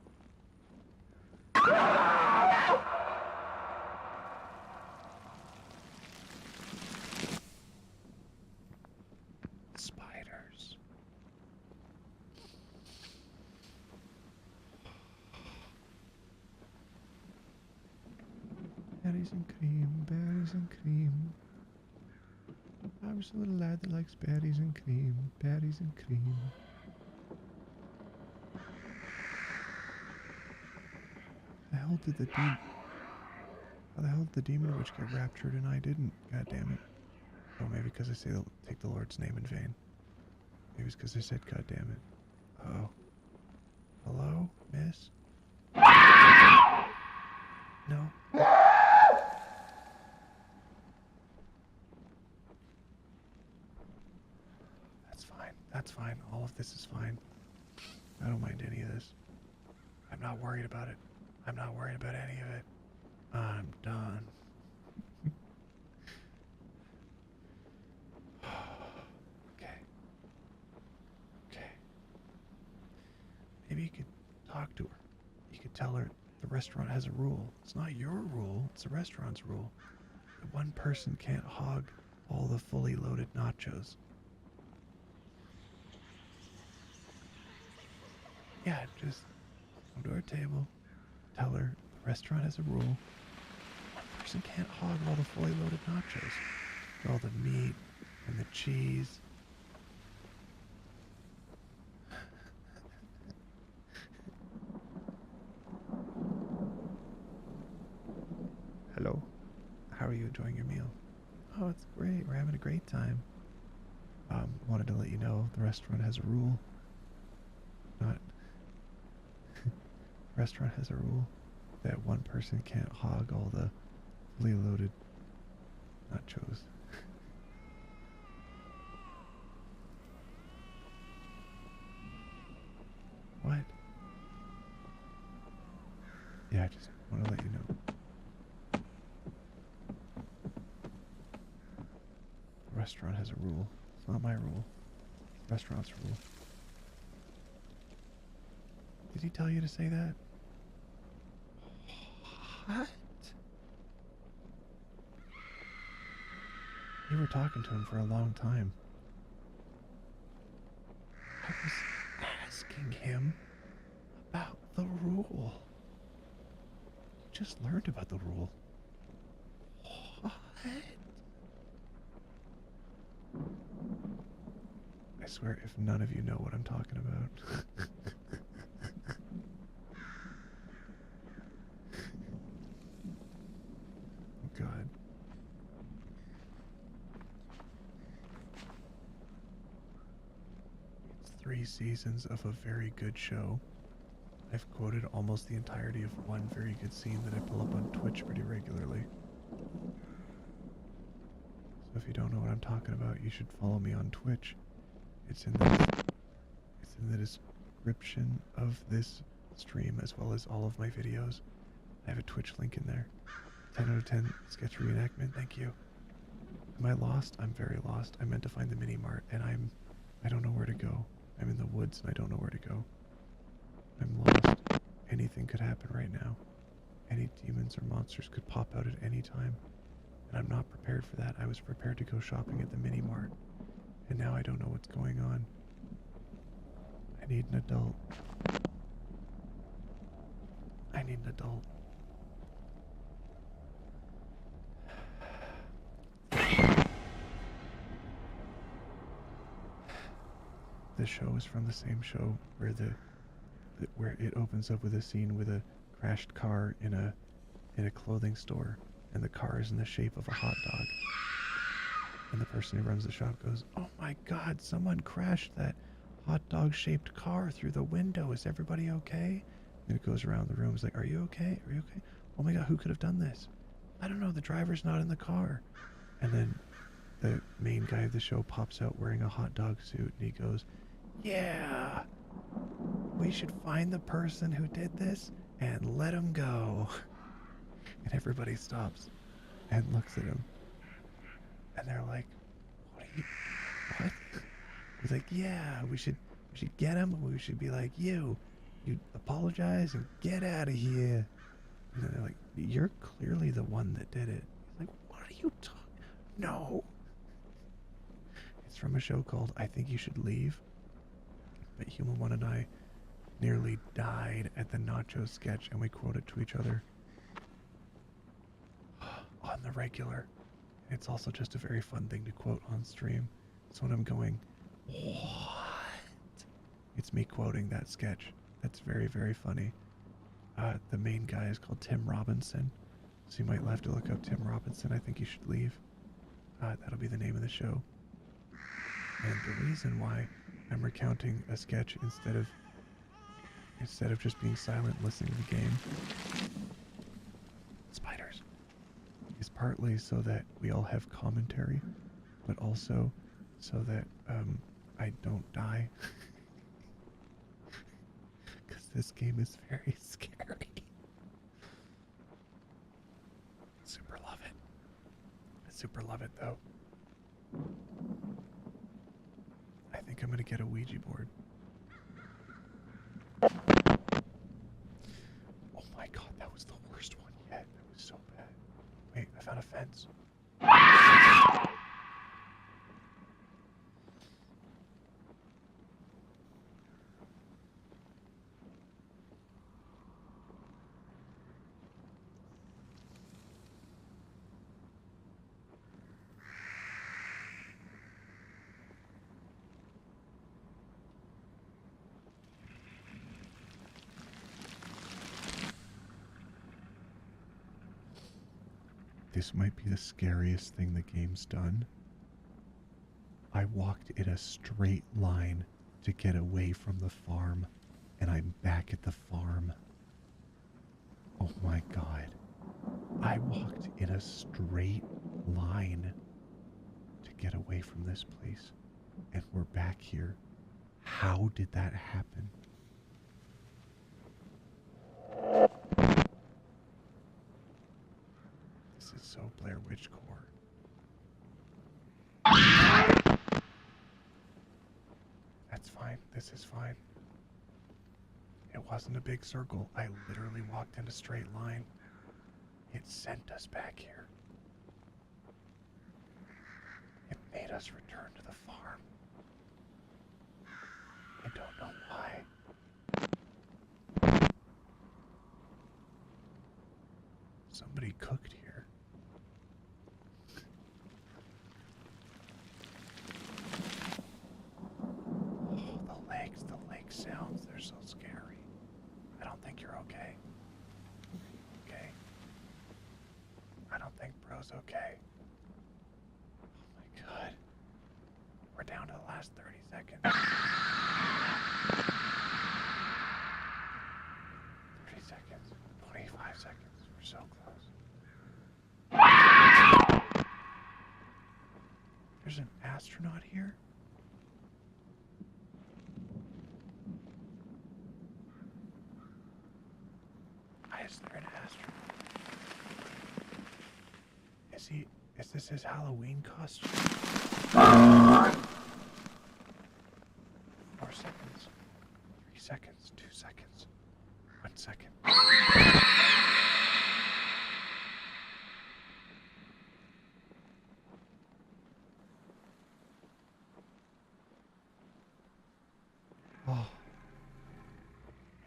Berries and cream, berries and cream. I'm just a little lad that likes berries and cream, berries and cream. How the hell did the demon witch get raptured and I didn't? God damn it. Oh, maybe because I take the Lord's name in vain. Maybe it's because I said God damn it. Oh. Hello, miss? No. That's fine. That's fine. All of this is fine. I don't mind any of this. I'm not worried about it. I'm not worried about any of it. I'm done. Okay. Okay. Maybe you could talk to her. You could tell her the restaurant has a rule. It's not your rule, it's the restaurant's rule. That one person can't hog all the fully loaded nachos. Yeah, just come to our table, tell her the restaurant has a rule. One person can't hog all the fully loaded nachos. All the meat and the cheese. Hello. How are you enjoying your meal? Oh, it's great. We're having a great time. Wanted to let you know the restaurant has a rule. Not. Restaurant has a rule that one person can't hog all the fully loaded nachos. What? Yeah, I just want to let you know. The restaurant has a rule. It's not my rule. The restaurant's rule. Did he tell you to say that? What? You were talking to him for a long time. I was asking him about the rule. You just learned about the rule. What? I swear, if none of you know what I'm talking about. God. It's 3 seasons of a very good show. I've quoted almost the entirety of one very good scene that I pull up on Twitch pretty regularly. So if you don't know what I'm talking about, you should follow me on Twitch. It's in the description of this stream as well as all of my videos. I have a Twitch link in there. 10 out of 10 sketch reenactment, thank you. Am I lost? I'm very lost. I meant to find the mini mart and I don't know where to go. I'm in the woods and I don't know where to go. I'm lost. Anything could happen right now. Any demons or monsters could pop out at any time. And I'm not prepared for that. I was prepared to go shopping at the mini mart. And now I don't know what's going on. I need an adult. I need an adult. The show is from the same show where where it opens up with a scene with a crashed car in a clothing store, and the car is in the shape of a hot dog. And the person who runs the shop goes, "Oh my God, someone crashed that hot dog shaped car through the window. Is everybody okay?" And it goes around the room. It's like, "Are you okay? Are you okay? Oh my God, who could have done this? I don't know. The driver's not in the car." And then the main guy of the show pops out wearing a hot dog suit, and he goes, "Yeah, we should find the person who did this and let him go." And everybody stops and looks at him. And they're like, what? He's like, "Yeah, we should get him. We should be like, you apologize and get out of here." And then they're like, "You're clearly the one that did it." He's like, "What are you talking? No." It's from a show called I Think You Should Leave. But Human One and I nearly died at the nacho sketch, and we quoted to each other. on the regular. It's also just a very fun thing to quote on stream. So when I'm going, what? It's me quoting that sketch. That's very, very funny. The main guy is called Tim Robinson. So you might have to look up Tim Robinson. I think you should leave. That'll be the name of the show. And the reason why I'm recounting a sketch instead of just being silent and listening to the game, spiders, is partly so that we all have commentary, but also so that I don't die. Because this game is very scary. Super love it. I super love it though. I think I'm gonna get a Ouija board. Oh my god, that was the worst one yet. That was so bad. Wait, I found a fence. This might be the scariest thing the game's done. I walked in a straight line to get away from the farm, and I'm back at the farm. Oh my god. I walked in a straight line to get away from this place, and we're back here. How did that happen? This is so Blair Witch core. That's fine. This is fine. It wasn't a big circle. I literally walked in a straight line. It sent us back here. It made us return to the farm. I don't know why. Somebody cooked here. Oh, the lake sounds, they're so scary. I don't think you're okay. Okay? I don't think bro's okay. Oh my god. We're down to the last 30 seconds. 30 seconds. 25 seconds. We're so close. There's an astronaut here? Why is there an astronaut? Is this his Halloween costume? 4 seconds. 3 seconds. 2 seconds. 1 second. Oh.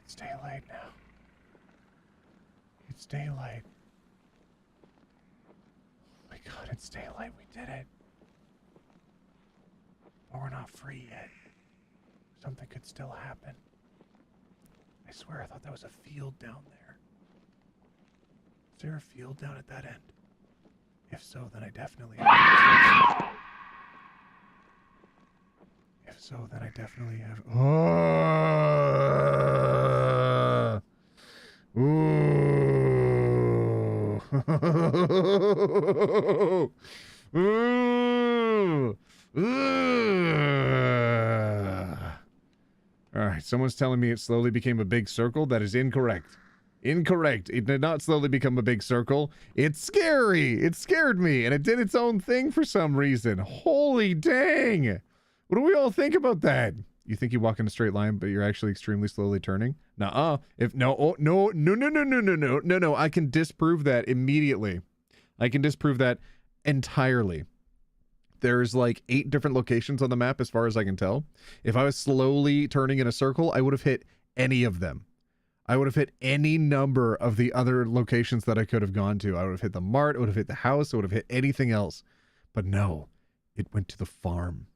It's daylight now. It's daylight. Oh my god, it's daylight. We did it. But we're not free yet. Something could still happen. I swear I thought that was a field down there. Is there a field down at that end? If so, then I definitely have... If so, then I definitely have... Alright, someone's telling me it slowly became a big circle. That is incorrect. Incorrect. It did not slowly become a big circle. It's scary. It scared me, and it did its own thing for some reason. Holy dang. What do we all think about that? You think you walk in a straight line, but you're actually extremely slowly turning? Nuh-uh. No. I can disprove that immediately. I can disprove that entirely. There's like 8 different locations on the map as far as I can tell. If I was slowly turning in a circle, I would have hit any of them. I would have hit any number of the other locations that I could have gone to. I would have hit the mart, I would have hit the house, I would have hit anything else. But no, it went to the farm.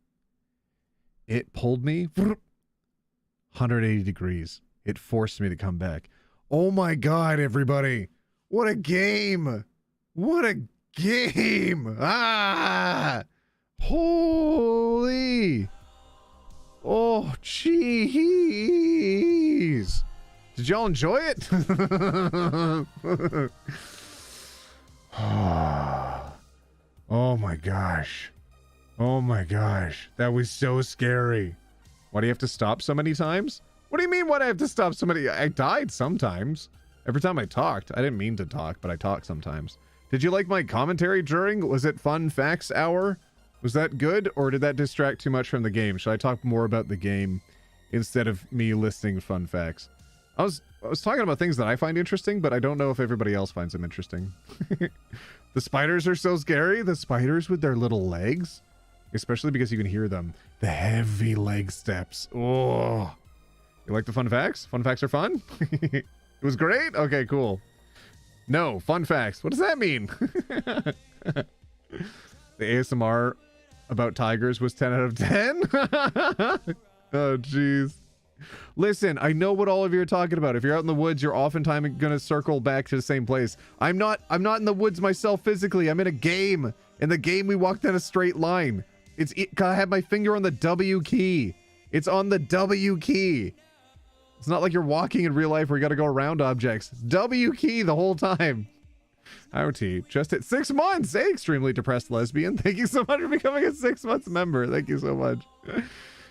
It pulled me 180 degrees. It forced me to come back. Oh my God, everybody. What a game. What a game. Ah, holy. Oh, jeez. Did y'all enjoy it? Oh my gosh. Oh my gosh. That was so scary. Why do you have to stop so many times? What do you mean why do I have to stop so many? I died sometimes. Every time I talked. I didn't mean to talk, but I talk sometimes. Did you like my commentary during? Was it Fun Facts Hour? Was that good, or did that distract too much from the game? Should I talk more about the game instead of me listing fun facts? I was talking about things that I find interesting, but I don't know if everybody else finds them interesting. The spiders are so scary. The spiders with their little legs, especially because you can hear them. The heavy leg steps. Oh, you like the fun facts? Fun facts are fun. It was great. Okay, cool. No, fun facts. What does that mean? The ASMR about tigers was 10 out of 10. Oh, jeez. Listen, I know what all of you are talking about. If you're out in the woods, you're oftentimes going to circle back to the same place. I'm not in the woods myself physically. I'm in a game. In the game, we walk down a straight line. I have my finger on the W key. It's on the W key. It's not like you're walking in real life where you got to go around objects. W key the whole time. OT, just at 6 months. Hey, extremely depressed lesbian. Thank you so much for becoming a 6 month member. Thank you so much.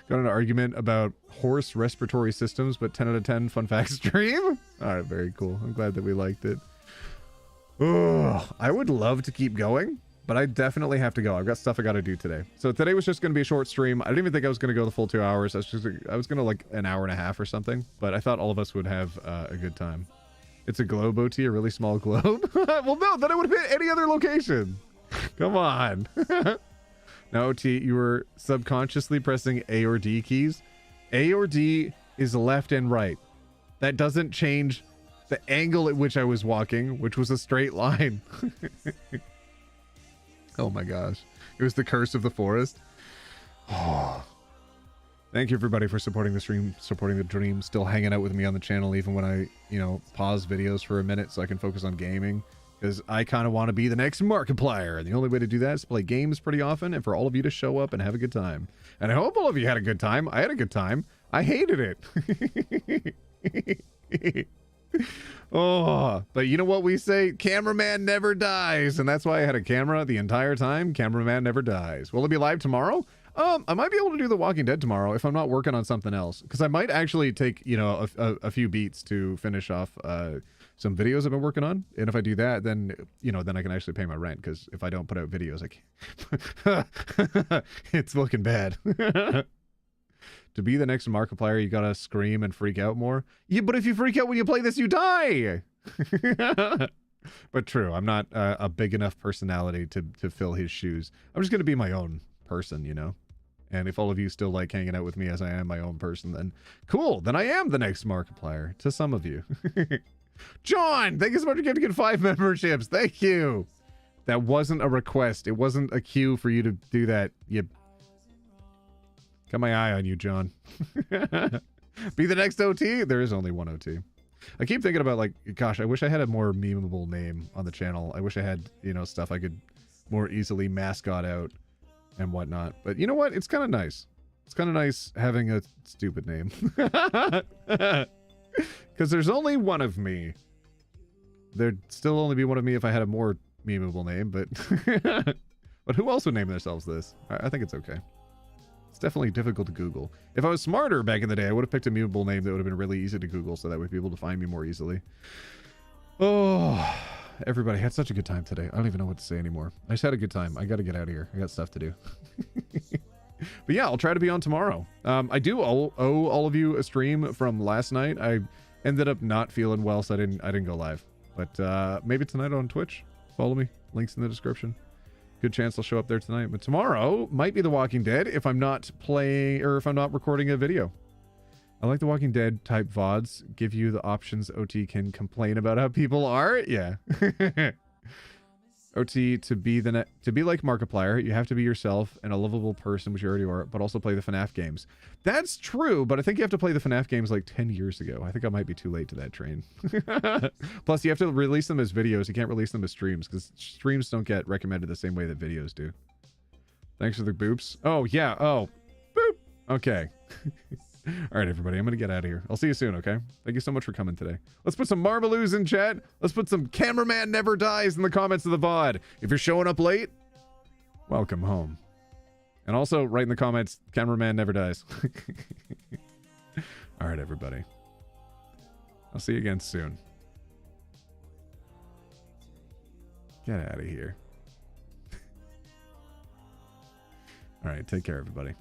Got an argument about horse respiratory systems, but 10 out of 10 fun fact stream. All right, very cool. I'm glad that we liked it. Oh, I would love to keep going, but I definitely have to go. I've got stuff I got to do today. So today was just going to be a short stream. I didn't even think I was going to go the full 2 hours. I was going to like an hour and a half or something, but I thought all of us would have a good time. It's a globe, OT, a really small globe. Well, no, then it would have hit any other location. Come on. Now, OT, you were subconsciously pressing A or D keys. A or D is left and right. That doesn't change the angle at which I was walking, which was a straight line. Oh my gosh. It was the curse of the forest. Oh. Thank you, everybody, for supporting the stream, supporting the dream, still hanging out with me on the channel, even when I, pause videos for a minute so I can focus on gaming. Because I kind of want to be the next Markiplier, and the only way to do that is to play games pretty often, and for all of you to show up and have a good time. And I hope all of you had a good time. I had a good time. I hated it. Oh, but you know what we say? Cameraman never dies, and that's why I had a camera the entire time. Cameraman never dies. Will it be live tomorrow? I might be able to do The Walking Dead tomorrow if I'm not working on something else, because I might actually take, a few beats to finish off some videos I've been working on. And if I do that, then, then I can actually pay my rent, because if I don't put out videos, I can't. It's looking bad. To be the next Markiplier, you gotta scream and freak out more. Yeah, but if you freak out when you play this, you die! But true, I'm not a big enough personality to fill his shoes. I'm just gonna be my own person, And if all of you still like hanging out with me as I am my own person, then cool. Then I am the next Markiplier to some of you. John, thank you so much for getting 5 memberships. Thank you. That wasn't a request. It wasn't a cue for you to do that. You got my eye on you, John. Be the next OT. There is only one OT. I keep thinking about, like, gosh, I wish I had a more memeable name on the channel. I wish I had, stuff I could more easily mascot out and whatnot. But you know what? It's kind of nice. It's kind of nice having a stupid name. Because there's only one of me. There'd still only be one of me if I had a more memeable name, but but who else would name themselves this? I think it's okay. It's definitely difficult to Google. If I was smarter back in the day, I would have picked a memeable name that would have been really easy to Google, so that way people to find me more easily. Oh, everybody had such a good time today. I don't even know what to say anymore. I just had a good time. I got to get out of here. I got stuff to do. But yeah, I'll try to be on tomorrow. I do owe all of you a stream from last night. I ended up not feeling well, so I didn't go live. But maybe tonight on Twitch. Follow me. Links in the description. Good chance I'll show up there tonight. But tomorrow might be The Walking Dead if I'm not playing or if I'm not recording a video. I like the Walking Dead type VODs. Give you the options OT can complain about how people are. Yeah. OT, to be like Markiplier, you have to be yourself and a lovable person, which you already are, but also play the FNAF games. That's true, but I think you have to play the FNAF games like 10 years ago. I think I might be too late to that train. Plus, you have to release them as videos. You can't release them as streams, because streams don't get recommended the same way that videos do. Thanks for the boops. Oh, yeah. Oh, boop. Okay. All right, everybody. I'm going to get out of here. I'll see you soon, okay? Thank you so much for coming today. Let's put some Marmaloos in chat. Let's put some Cameraman Never Dies in the comments of the VOD. If you're showing up late, welcome home. And also, write in the comments, Cameraman Never Dies. All right, everybody. I'll see you again soon. Get out of here. All right, take care, everybody.